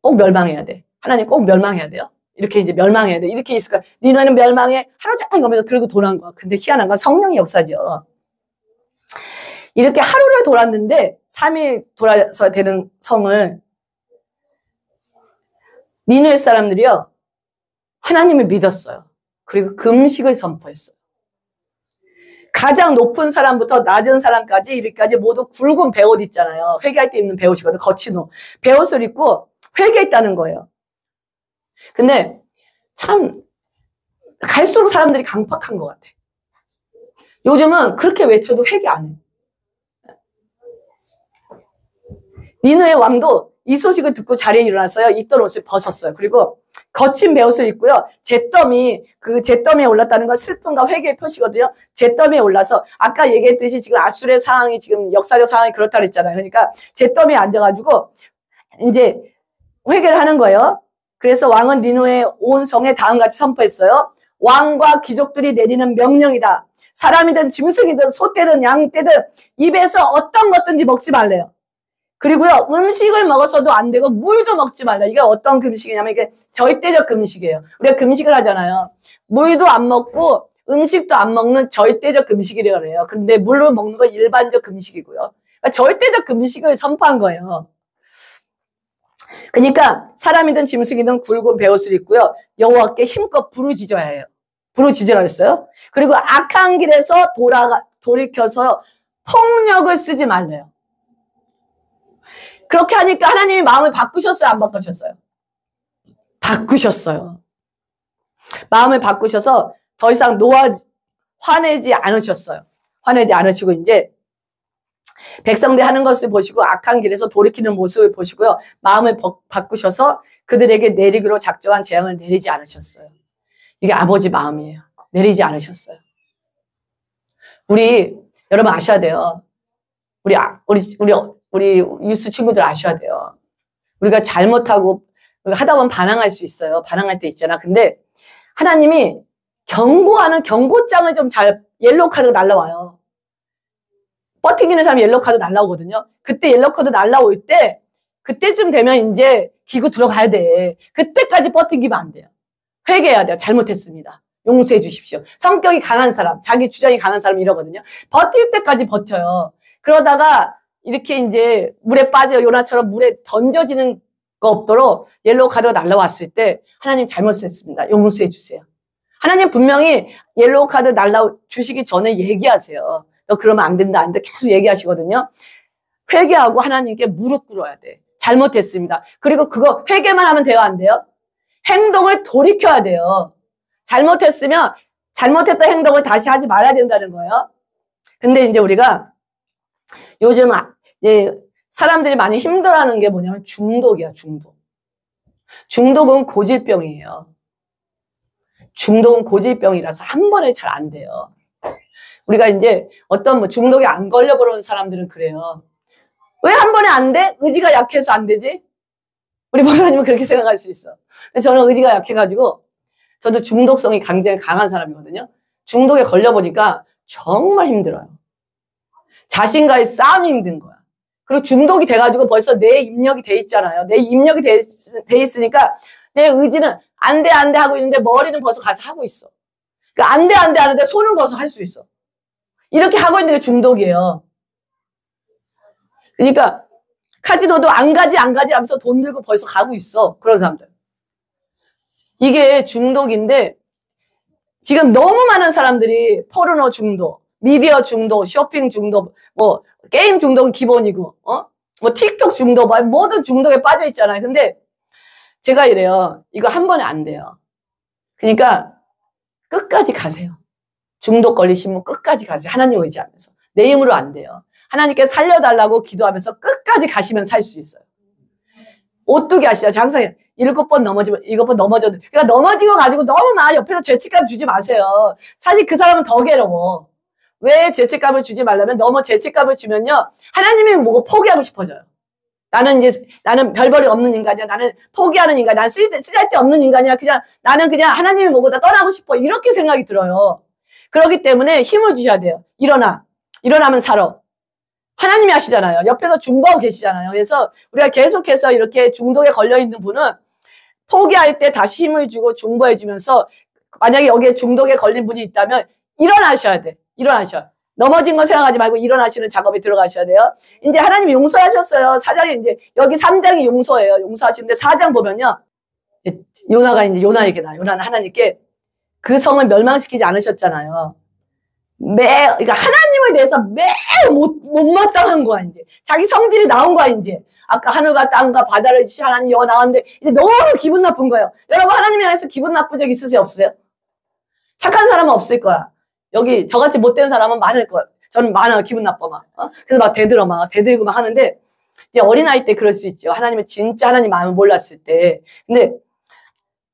꼭 멸망해야 돼. 하나님 꼭 멸망해야 돼요. 이렇게 이제 멸망해야 돼. 이렇게 있을까. 니누에는 멸망해. 하루 종일 가면서 그러고 돌아온 거야. 근데 희한한 건 성령의 역사죠. 이렇게 하루를 돌았는데 3일 돌아서 되는 성을 니누에 사람들이요. 하나님을 믿었어요. 그리고 금식을 선포했어요. 가장 높은 사람부터 낮은 사람까지 이렇게까지 모두 굵은 베옷 있잖아요. 회개할 때 입는 베옷이거든. 거친 옷. 베옷을 입고 회개했다는 거예요. 근데 참 갈수록 사람들이 강팍한 것 같아. 요즘은 그렇게 외쳐도 회개 안 해. 니느의 왕도 이 소식을 듣고 자리에 일어나서요. 입던 옷을 벗었어요. 그리고 거친 베옷을 입고요. 그 잿더미에 올랐다는 건 슬픔과 회개의 표시거든요. 잿더미에 올라서 아까 얘기했듯이 지금 아수르의 상황이 지금 역사적 상황이 그렇다 그랬잖아요. 그러니까 잿더미에 앉아가지고 이제 회개를 하는 거예요. 그래서 왕은 니느웨 온 성에 다음같이 선포했어요. 왕과 귀족들이 내리는 명령이다. 사람이든 짐승이든 소떼든 양떼든 입에서 어떤 것든지 먹지 말래요. 그리고요, 음식을 먹어서도 안 되고 물도 먹지 말라. 이게 어떤 금식이냐면 이게 절대적 금식이에요. 우리가 금식을 하잖아요. 물도 안 먹고 음식도 안 먹는 절대적 금식이라고 그래요. 근데 물로 먹는 건 일반적 금식이고요. 그러니까 절대적 금식을 선포한 거예요. 그러니까 사람이든 짐승이든 굵은 베옷을 입고요. 여호와께 힘껏 부르짖어야 해요. 부르짖으라 했어요. 그리고 악한 길에서 돌이켜서 폭력을 쓰지 말래요. 그렇게 하니까 하나님이 마음을 바꾸셨어요? 안 바꾸셨어요? 바꾸셨어요. 마음을 바꾸셔서 더 이상 화내지 않으셨어요. 화내지 않으시고 이제 백성들 하는 것을 보시고 악한 길에서 돌이키는 모습을 보시고요. 마음을 바꾸셔서 그들에게 내리기로 작정한 재앙을 내리지 않으셨어요. 이게 아버지 마음이에요. 내리지 않으셨어요. 여러분 아셔야 돼요. 우리 유스 친구들 아셔야 돼요. 우리가 잘못하고 하다 보면 반항할 수 있어요. 반항할 때 있잖아. 근데 하나님이 경고하는 경고장을 좀 옐로우 카드가 날라와요. 버티기는 사람이 옐로우 카드 날라오거든요. 그때 옐로우 카드 날라올 때 그때쯤 되면 이제 기구 들어가야 돼. 그때까지 버티기면 안 돼요. 회개해야 돼요. 잘못했습니다. 용서해 주십시오. 성격이 강한 사람, 자기 주장이 강한 사람 이러거든요. 버틸 때까지 버텨요. 그러다가 이렇게 이제 물에 빠져 요나처럼 물에 던져지는 거 없도록 옐로우 카드가 날라왔을 때 하나님 잘못했습니다. 용서해 주세요. 하나님 분명히 옐로우 카드 주시기 전에 얘기하세요. 너 그러면 안 된다, 안 돼. 계속 얘기하시거든요. 회개하고 하나님께 무릎 꿇어야 돼. 잘못했습니다. 그리고 그거 회개만 하면 돼요, 안 돼요? 행동을 돌이켜야 돼요. 잘못했으면 잘못했던 행동을 다시 하지 말아야 된다는 거예요. 근데 이제 우리가 요즘 사람들이 많이 힘들어하는 게 뭐냐면 중독이야, 중독. 중독은 고질병이에요. 중독은 고질병이라서 한 번에 잘 안 돼요. 우리가 이제 어떤 중독에 안 걸려버리는 사람들은 그래요. 왜 한 번에 안 돼? 의지가 약해서 안 되지? 우리 목사님은 그렇게 생각할 수 있어. 근데 저는 의지가 약해가지고 저도 중독성이 굉장히 강한 사람이거든요. 중독에 걸려보니까 정말 힘들어요. 자신과의 싸움이 힘든 거야. 그리고 중독이 돼가지고 벌써 내 입력이 돼 있잖아요. 내 입력이 돼 있으니까 내 의지는 안 돼, 안 돼 하고 있는데 머리는 벌써 가서 하고 있어. 그러니까 안 돼, 안 돼 하는데 손은 벌써 할 수 있어. 이렇게 하고 있는 게 중독이에요. 그러니까 카지노도 안 가지 하면서 돈 들고 벌써 가고 있어. 그런 사람들. 이게 중독인데 지금 너무 많은 사람들이 포르노 중독, 미디어 중독, 쇼핑 중독, 게임 중독은 기본이고, 틱톡 중독, 모든 중독에 빠져 있잖아요. 근데 제가 이래요. 이거 한 번에 안 돼요. 그러니까 끝까지 가세요. 중독 걸리시면 끝까지 가세요. 하나님 의지하면서. 내 힘으로 안 돼요. 하나님께 살려달라고 기도하면서 끝까지 가시면 살 수 있어요. 오뚜기 아시죠? 항상 7번 넘어지면 7번 넘어져도 그러니까 넘어지고 가지고 너무 막 옆에서 죄책감 주지 마세요. 사실 그 사람은 더 괴로워. 왜 죄책감을 주지 말라면 너무 죄책감을 주면요 하나님이 뭐고 포기하고 싶어져요. 나는 별벌이 없는 인간이야. 나는 포기하는 인간. 나는 쓰잘데없는 인간이야. 나는 그냥 하나님이 뭐고 다 떠나고 싶어. 이렇게 생각이 들어요. 그렇기 때문에 힘을 주셔야 돼요. 일어나면 살아. 하나님이 하시잖아요. 옆에서 중보하고 계시잖아요. 그래서 우리가 계속해서 이렇게 중독에 걸려있는 분은 포기할 때 다시 힘을 주고 중보해 주면서 만약에 여기에 중독에 걸린 분이 있다면 일어나셔야 돼. 넘어진 거 생각하지 말고 일어나시는 작업에 들어가셔야 돼요. 이제 하나님이 용서하셨어요. 4장에 이제 여기 3장이 용서예요. 용서하시는데 4장 보면요. 요나는 하나님께 그 성을 멸망시키지 않으셨잖아요. 그러니까 하나님에 대해서 매우 못마땅한 거야, 이제. 자기 성질이 나온 거야, 이제. 아까 하늘과 땅과 바다를 지시 하나님 여호와 나왔는데, 이제 너무 기분 나쁜 거예요. 여러분, 하나님에 대해서 기분 나쁜 적 있으세요, 없으세요? 착한 사람은 없을 거야. 여기, 저같이 못된 사람은 많을 거야. 저는 많아요, 기분 나빠, 막. 그래서 막 대들고 막 하는데, 이제 어린아이 때 그럴 수 있죠. 진짜 하나님 마음을 몰랐을 때. 근데,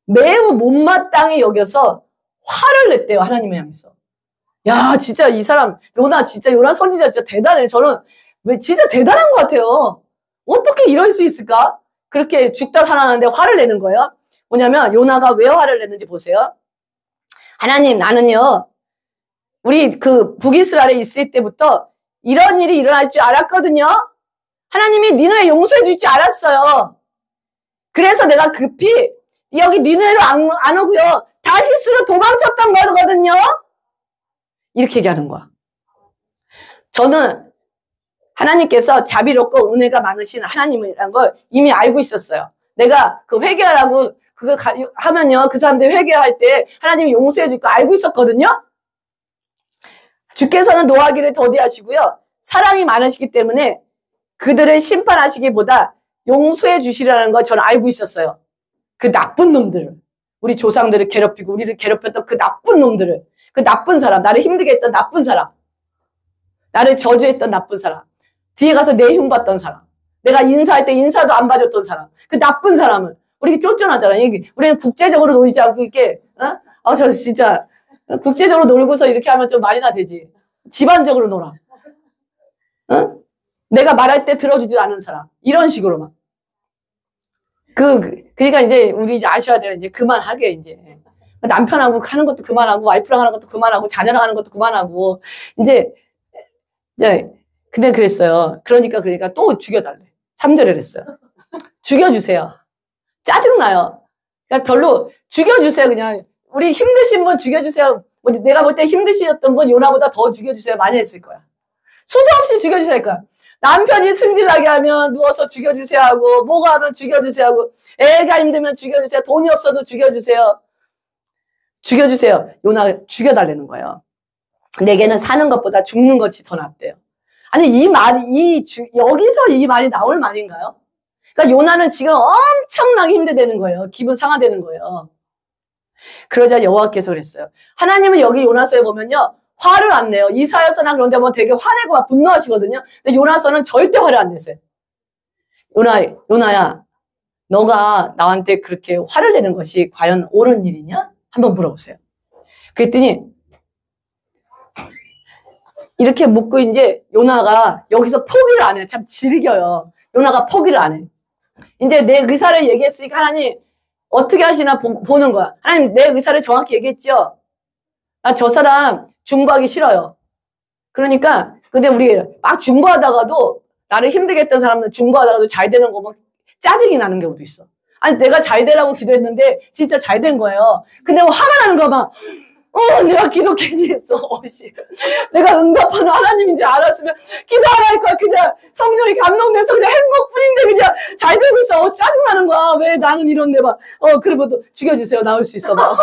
매우 못마땅히 여겨서 화를 냈대요, 하나님을 향해서. 야, 진짜 이 사람, 요나 선지자 진짜 대단해. 저는 왜 진짜 대단한 것 같아요. 어떻게 이럴 수 있을까? 그렇게 죽다 살아나는데 화를 내는 거예요. 뭐냐면, 요나가 왜 화를 냈는지 보세요. 하나님, 나는요, 우리 북이스라엘에 있을 때부터 이런 일이 일어날 줄 알았거든요. 하나님이 니느웨 용서해 줄 줄 알았어요. 그래서 내가 급히 여기 니느웨로 안 오고요. 다시스로 도망쳤던 거거든요. 이렇게 얘기하는 거야. 저는 하나님께서 자비롭고 은혜가 많으신 하나님이라는 걸 이미 알고 있었어요. 내가 회개하라고 그거 하면요. 그 사람들이 회개할 때 하나님이 용서해 줄 거 알고 있었거든요. 주께서는 노하기를 더디하시고요. 사랑이 많으시기 때문에 그들을 심판하시기보다 용서해 주시라는 걸 저는 알고 있었어요. 그 나쁜 놈들을. 우리 조상들을 괴롭히고 우리를 괴롭혔던 그 나쁜 놈들을. 그 나쁜 사람, 나를 힘들게 했던 나쁜 사람, 나를 저주했던 나쁜 사람, 뒤에 가서 내 흉봤던 사람, 내가 인사할 때 인사도 안 봐줬던 사람, 그 나쁜 사람을 우리 쫓겨나잖아. 우리는 국제적으로 놀지 않고 이렇게 저 진짜 국제적으로 놀고서 이렇게 하면 좀 말이나 되지. 집안적으로 놀아. 내가 말할 때 들어주지도 않은 사람, 이런 식으로만. 그러니까 이제 우리 이제 아셔야 돼요. 이제 그만하게 이제. 남편하고 하는 것도 그만하고, 와이프랑 하는 것도 그만하고, 자녀랑 하는 것도 그만하고, 이제, 근데 그랬어요. 그러니까 또 죽여달래. 3절을 했어요. 죽여주세요. 짜증나요. 그러니까 별로, 죽여주세요, 그냥. 우리 힘드신 분 죽여주세요. 내가 볼 때 힘드셨던 분 요나보다 더 죽여주세요. 많이 했을 거야. 수도 없이 죽여주세요 할 거야. 남편이 승질나게 하면 누워서 죽여주세요 하고, 뭐가 하면 죽여주세요 하고, 애가 힘들면 죽여주세요. 돈이 없어도 죽여주세요. 요나 죽여달라는 거예요. 내게는 사는 것보다 죽는 것이 더 낫대요. 아니, 여기서 이 말이 나올 말인가요? 그러니까 요나는 지금 엄청나게 힘들다는 거예요. 기분 상하다는 거예요. 그러자 여호와께서 그랬어요. 하나님은 여기 요나서에 보면요. 화를 안 내요. 이사야서나 그런 데 보면 되게 화내고 막 분노하시거든요. 근데 요나서는 절대 화를 안 내세요. 요나야, 너가 나한테 그렇게 화를 내는 것이 과연 옳은 일이냐? 한번 물어보세요. 그랬더니 이렇게 묻고 이제 요나가 여기서 포기를 안 해요. 참 즐겨요. 요나가 포기를 안 해. 이제 내 의사를 얘기했으니까 하나님 어떻게 하시나 보는 거야. 하나님 내 의사를 정확히 얘기했죠. 저 사람 중보하기 싫어요. 그러니까 근데 우리 막 중보하다가도 나를 힘들게 했던 사람은 중보하다가도 잘 되는 거 보면 짜증이 나는 경우도 있어. 아니 내가 잘 되라고 기도했는데 진짜 잘 된 거예요. 근데 뭐 화가 나는 거 막 내가 기도 괜히 했어. 내가 응답하는 하나님인지 알았으면 기도 안 할 거야. 그냥 성령이 감동돼서 그냥 행복뿐인데 그냥 잘 되고 있어. 짜증나는 거야. 왜 나는 이런데 막 그리고 또 죽여주세요. 나올 수 있어. 막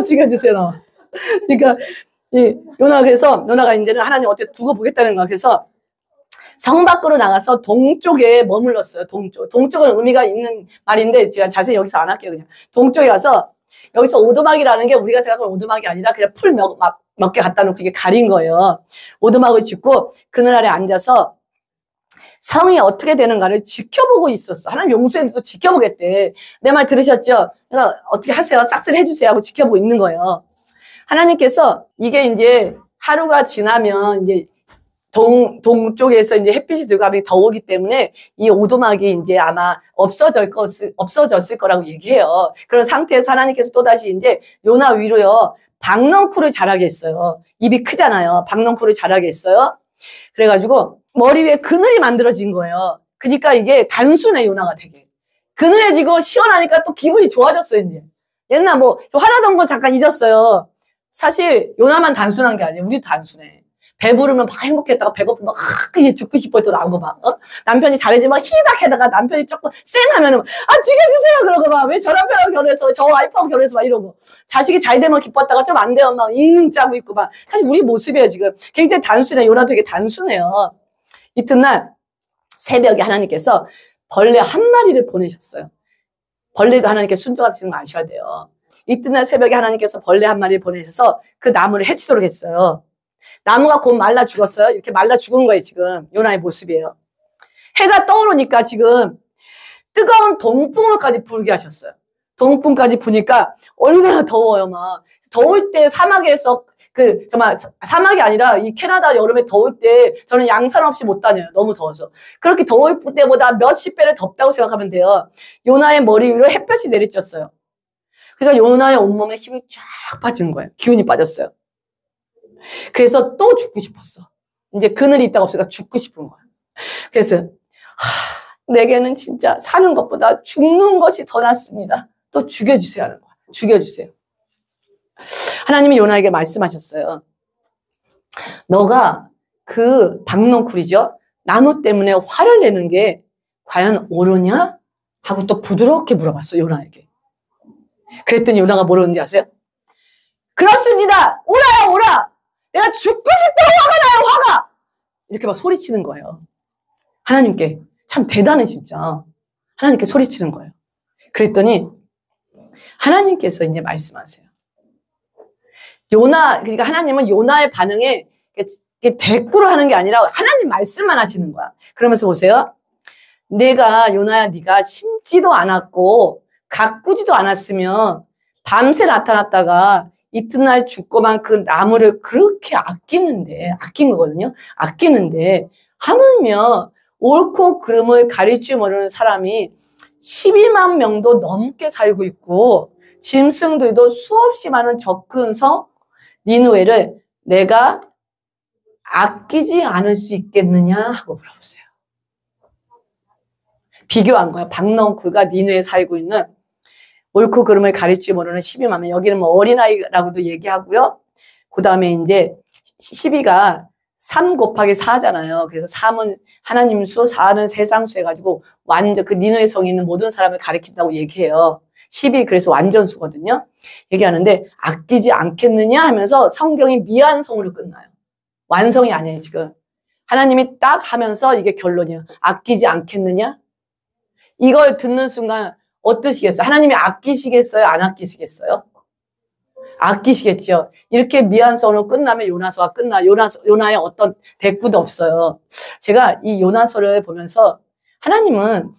죽여주세요. 나와. 그러니까 요나가 이제는 하나님 어떻게 두고 보겠다는 거야. 그래서 성 밖으로 나가서 동쪽에 머물렀어요. 동쪽은 의미가 있는 말인데 제가 자세히 여기서 안 할게요. 그냥 동쪽에 가서 여기서 오두막이라는 게 우리가 생각하는 오두막이 아니라 그냥 풀 몇 개 갖다 놓고 이게 가린 거예요. 오두막을 짓고 그늘 아래 앉아서 성이 어떻게 되는가를 지켜보고 있었어. 하나님 용서해도 지켜보겠대. 내 말 들으셨죠? 그러니까 어떻게 하세요? 싹쓸이 해주세요 하고 지켜보고 있는 거예요. 하나님께서 이게 이제 하루가 지나면 이제 동쪽에서 이제 햇빛이 들어가면 더우기 때문에 이 오두막이 이제 아마 없어졌을 거라고 얘기해요. 그런 상태에서 하나님께서 또다시 이제 요나 위로요, 박넝쿨을 자라게 했어요. 입이 크잖아요. 박넝쿨을 자라게 했어요. 그래가지고 머리 위에 그늘이 만들어진 거예요. 그러니까 이게 단순해, 요나가 되게. 그늘해지고 시원하니까 또 기분이 좋아졌어요, 이제. 옛날 뭐 화나던 거 잠깐 잊었어요. 사실 요나만 단순한 게 아니에요. 우리도 단순해. 배부르면 막 행복했다가 배고프면 이게 죽고 싶어 또 나오고 막, 남편이 잘해주면 희닥해다가 남편이 조금 쌩하면은 죽여주세요 그러고 막, 왜 저 남편하고 결혼해서 저 와이프하고 결혼해서 막 이러고, 자식이 잘 되면 기뻤다가 좀 안 되면 막 짜고 있고 막. 사실 우리 모습이에요 지금. 굉장히 단순해. 요나 되게 단순해요. 이튿날 새벽에 하나님께서 벌레 한 마리를 보내셨어요. 벌레도 하나님께 순종하시는 거 아셔야 돼요. 이튿날 새벽에 하나님께서 벌레 한 마리를 보내셔서 그 나무를 해치도록 했어요. 나무가 곧 말라 죽었어요. 이렇게 말라 죽은 거예요, 지금. 요나의 모습이에요. 해가 떠오르니까 지금 뜨거운 동풍을까지 불게 하셨어요. 동풍까지 부니까 얼마나 더워요, 막. 더울 때 사막에서, 정말 사막이 아니라 이 캐나다 여름에 더울 때 저는 양산 없이 못 다녀요. 너무 더워서. 그렇게 더울 때보다 몇십 배를 덥다고 생각하면 돼요. 요나의 머리 위로 햇볕이 내리쬐었어요. 그러니까 요나의 온몸에 힘이 쫙 빠지는 거예요. 기운이 빠졌어요. 그래서 또 죽고 싶었어. 이제 그늘이 있다가 없으니까 죽고 싶은 거야. 그래서 내게는 진짜 사는 것보다 죽는 것이 더 낫습니다. 또 죽여주세요 하는 거야. 죽여주세요. 하나님이 요나에게 말씀하셨어요. 너가 그 박넝쿨이죠, 나무 때문에 화를 내는 게 과연 옳으냐? 하고 또 부드럽게 물어봤어, 요나에게. 그랬더니 요나가 뭐라는지 아세요? 그렇습니다. 오라요, 오라. 내가 죽고 싶도록 화가 나요, 화가! 이렇게 막 소리치는 거예요. 하나님께. 참 대단해, 진짜. 하나님께 소리치는 거예요. 그랬더니 하나님께서 이제 말씀하세요. 그러니까 하나님은 요나의 반응에 대꾸를 하는 게 아니라 하나님 말씀만 하시는 거야. 그러면서 보세요. 내가, 요나야, 네가 심지도 않았고 가꾸지도 않았으면 밤새 나타났다가 이튿날 죽고만 그 나무를 그렇게 아낀 거거든요. 아끼는데 하물며 옳고 그름을 가릴 줄 모르는 사람이 12만 명도 넘게 살고 있고 짐승들도 수없이 많은 적은 성 니느웨를 내가 아끼지 않을 수 있겠느냐 하고 물어보세요. 비교한 거예요. 박넝쿨과 니느웨에 살고 있는 옳고 그름을 가릴 줄 모르는 12만 명. 여기는 뭐 어린아이라고도 얘기하고요. 그 다음에 이제 12가 3 곱하기 4잖아요. 그래서 3은 하나님 수, 4는 세상 수 해가지고 완전 그 니느웨 성에 있는 모든 사람을 가리킨다고 얘기해요. 10이 그래서 완전수거든요. 얘기하는데 아끼지 않겠느냐 하면서 성경이 미완성으로 끝나요. 완성이 아니에요, 지금. 하나님이 딱 하면서 이게 결론이에요. 아끼지 않겠느냐? 이걸 듣는 순간 어떠시겠어요? 하나님이 아끼시겠어요? 안 아끼시겠어요? 아끼시겠죠. 이렇게 미완성으로 끝나면 요나서가 요나의 어떤 대꾸도 없어요. 제가 이 요나서를 보면서 하나님은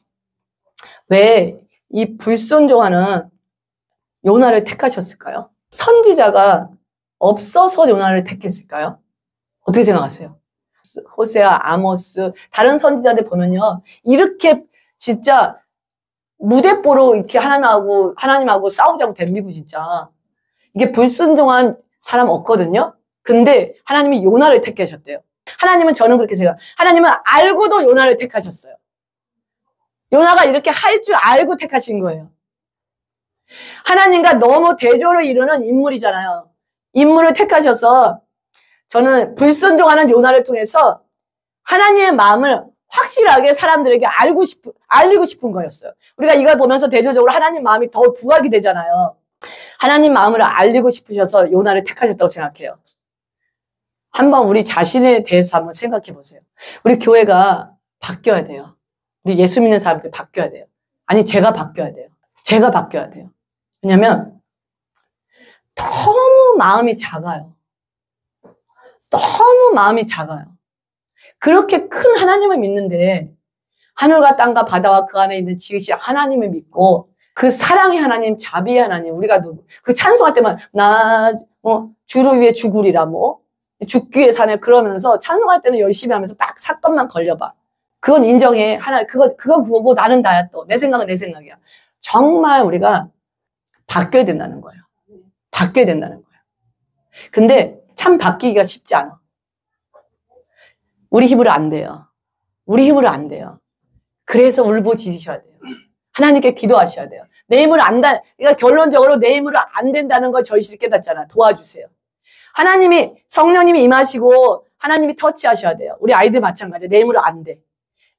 왜 이 불순종하는 요나를 택하셨을까요? 선지자가 없어서 요나를 택했을까요? 어떻게 생각하세요? 호세아, 아모스, 다른 선지자들 보면요, 이렇게 진짜 무대뽀로 이렇게 하나님하고 싸우자고 덤비고 진짜 이게 불순종한 사람 없거든요. 근데 하나님이 요나를 택하셨대요. 하나님은, 저는 그렇게 생각해요. 하나님은 알고도 요나를 택하셨어요. 요나가 이렇게 할 줄 알고 택하신 거예요. 하나님과 너무 대조를 이루는 인물이잖아요. 인물을 택하셔서 저는 불순종하는 요나를 통해서 하나님의 마음을 확실하게 사람들에게 알리고 싶은 거였어요. 우리가 이걸 보면서 대조적으로 하나님 마음이 더 부각이 되잖아요. 하나님 마음을 알리고 싶으셔서 요나를 택하셨다고 생각해요. 한번 우리 자신에 대해서 한번 생각해 보세요. 우리 교회가 바뀌어야 돼요. 우리 예수 믿는 사람들 바뀌어야 돼요. 아니, 제가 바뀌어야 돼요. 제가 바뀌어야 돼요. 왜냐면 너무 마음이 작아요. 너무 마음이 작아요. 그렇게 큰 하나님을 믿는데 하늘과 땅과 바다와 그 안에 있는 지으신 하나님을 믿고 그 사랑의 하나님, 자비의 하나님, 우리가 누구? 그 찬송할 때만 나 주를 위해 죽으리라 죽기 위해 사네 그러면서 찬송할 때는 열심히 하면서 딱 사건만 걸려봐. 그건 인정해. 그건 뭐 나는 나야 또. 내 생각은 내 생각이야. 정말 우리가 바뀌어야 된다는 거예요. 바뀌어야 된다는 거예요. 근데 참 바뀌기가 쉽지 않아. 우리 힘으로 안 돼요. 우리 힘으로 안 돼요. 그래서 울부짖으셔야 돼요. 하나님께 기도하셔야 돼요. 내 힘으로 그러니까 결론적으로 내 힘으로 안 된다는 걸 저희들이 깨닫잖아. 도와주세요. 성령님이 임하시고 하나님이 터치하셔야 돼요. 우리 아이들 마찬가지예요. 내 힘으로 안 돼.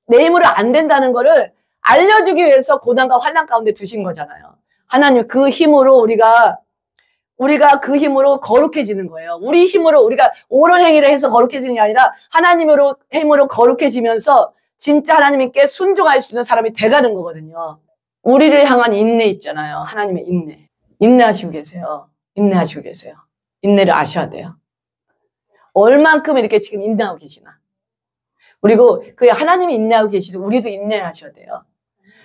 내 힘으로 안 된다는 거를 알려주기 위해서 고난과 환난 가운데 두신 거잖아요. 하나님 그 힘으로 우리가 그 힘으로 거룩해지는 거예요. 우리 힘으로 우리가 옳은 행위를 해서 거룩해지는 게 아니라 하나님으로 힘으로 거룩해지면서 진짜 하나님께 순종할 수 있는 사람이 돼가는 거거든요. 우리를 향한 인내 있잖아요. 하나님의 인내. 인내하시고 계세요. 인내하시고 계세요. 인내를 아셔야 돼요. 얼만큼 이렇게 지금 인내하고 계시나. 그리고 그 하나님이 인내하고 계시고 우리도 인내하셔야 돼요.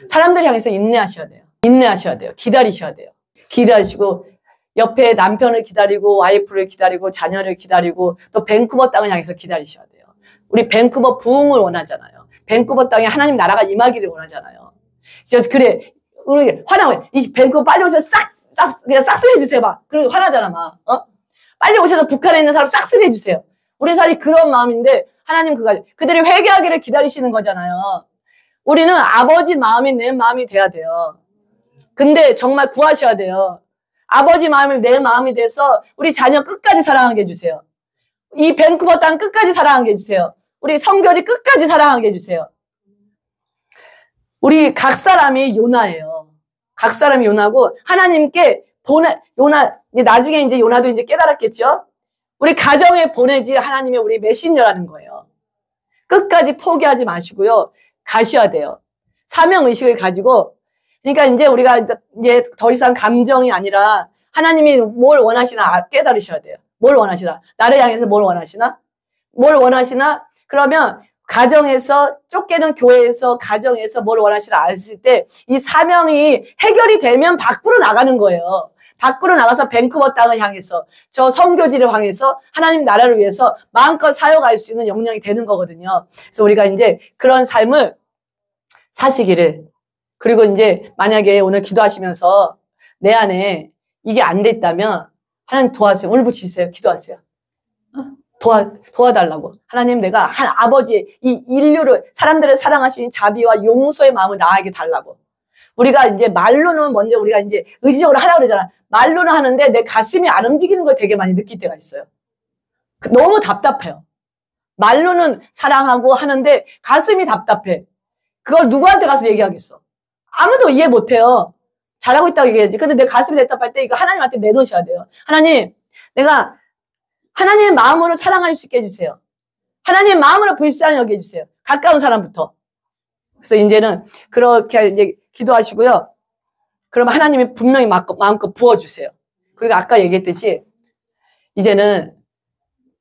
사람들 향해서 인내하셔야 돼요. 인내하셔야 돼요. 기다리셔야 돼요. 기다리시고 옆에 남편을 기다리고 와이프를 기다리고 자녀를 기다리고 또 밴쿠버 땅을 향해서 기다리셔야 돼요. 우리 밴쿠버 부흥을 원하잖아요. 밴쿠버 땅에 하나님 나라가 임하기를 원하잖아요. 그래 우리 화나요. 이 밴쿠버 빨리 오셔서 그냥 싹쓸이 해주세요. 막 그리고 화나잖아 막. 빨리 오셔서 북한에 있는 사람 싹쓸이 해주세요. 우리 사실 그런 마음인데 하나님 그들이 회개하기를 기다리시는 거잖아요. 우리는 아버지 마음이 내 마음이 돼야 돼요. 근데 정말 구하셔야 돼요. 아버지 마음이 내 마음이 돼서 우리 자녀 끝까지 사랑하게 해주세요. 이 밴쿠버 땅 끝까지 사랑하게 해주세요. 우리 성교지 끝까지 사랑하게 해주세요. 우리 각 사람이 요나예요. 각 사람이 요나고 하나님께 나중에 이제 요나도 이제 깨달았겠죠? 우리 가정에 보내지 하나님의 우리 메신저라는 거예요. 끝까지 포기하지 마시고요. 가셔야 돼요. 사명의식을 가지고 그러니까 이제 우리가 이제 더 이상 감정이 아니라 하나님이 뭘 원하시나 깨달으셔야 돼요. 뭘 원하시나? 나를 향해서 뭘 원하시나? 뭘 원하시나? 그러면 가정에서 쫓기는 교회에서 가정에서 뭘 원하시나 알았을 때 이 사명이 해결이 되면 밖으로 나가는 거예요. 밖으로 나가서 밴쿠버 땅을 향해서 저 선교지를 향해서 하나님 나라를 위해서 마음껏 사역할 수 있는 역량이 되는 거거든요. 그래서 우리가 이제 그런 삶을 사시기를 그리고 이제 만약에 오늘 기도하시면서 내 안에 이게 안 됐다면 하나님 도와주세요. 울부짖으세요. 기도하세요. 도와달라고. 하나님 내가 아버지 이 인류를 사람들을 사랑하시는 자비와 용서의 마음을 나에게 달라고. 우리가 이제 말로는 먼저 우리가 이제 의지적으로 하라고 그러잖아. 말로는 하는데 내 가슴이 안 움직이는 걸 되게 많이 느낄 때가 있어요. 너무 답답해요. 말로는 사랑하고 하는데 가슴이 답답해. 그걸 누구한테 가서 얘기하겠어? 아무도 이해 못해요. 잘하고 있다고 얘기해야지. 근데 내 가슴이 답답할 때 이거 하나님한테 내놓으셔야 돼요. 하나님, 내가 하나님의 마음으로 사랑할 수 있게 해주세요. 하나님의 마음으로 불쌍히 여겨주세요. 가까운 사람부터. 그래서 이제는 그렇게 이제 기도하시고요. 그럼 하나님이 분명히 마음껏 부어주세요. 그리고 아까 얘기했듯이 이제는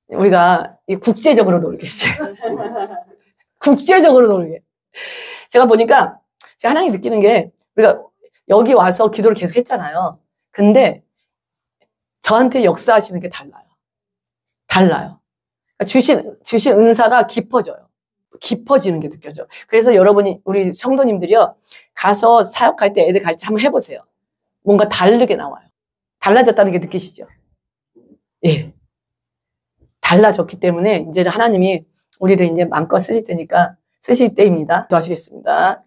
우리가 국제적으로 놀겠어요. 국제적으로 놀게. 제가 보니까 제가 하나님 느끼는 게 우리가 여기 와서 기도를 계속 했잖아요. 근데 저한테 역사하시는 게 달라요. 달라요. 주신 은사가 깊어져요. 깊어지는 게 느껴져. 그래서 여러분이 우리 성도님들이요 가서 사역할 때 애들 같이 한번 해보세요. 뭔가 다르게 나와요. 달라졌다는 게 느끼시죠? 예. 달라졌기 때문에 이제는 하나님이 우리를 이제 마음껏 쓰실 때입니다. 기도하시겠습니다.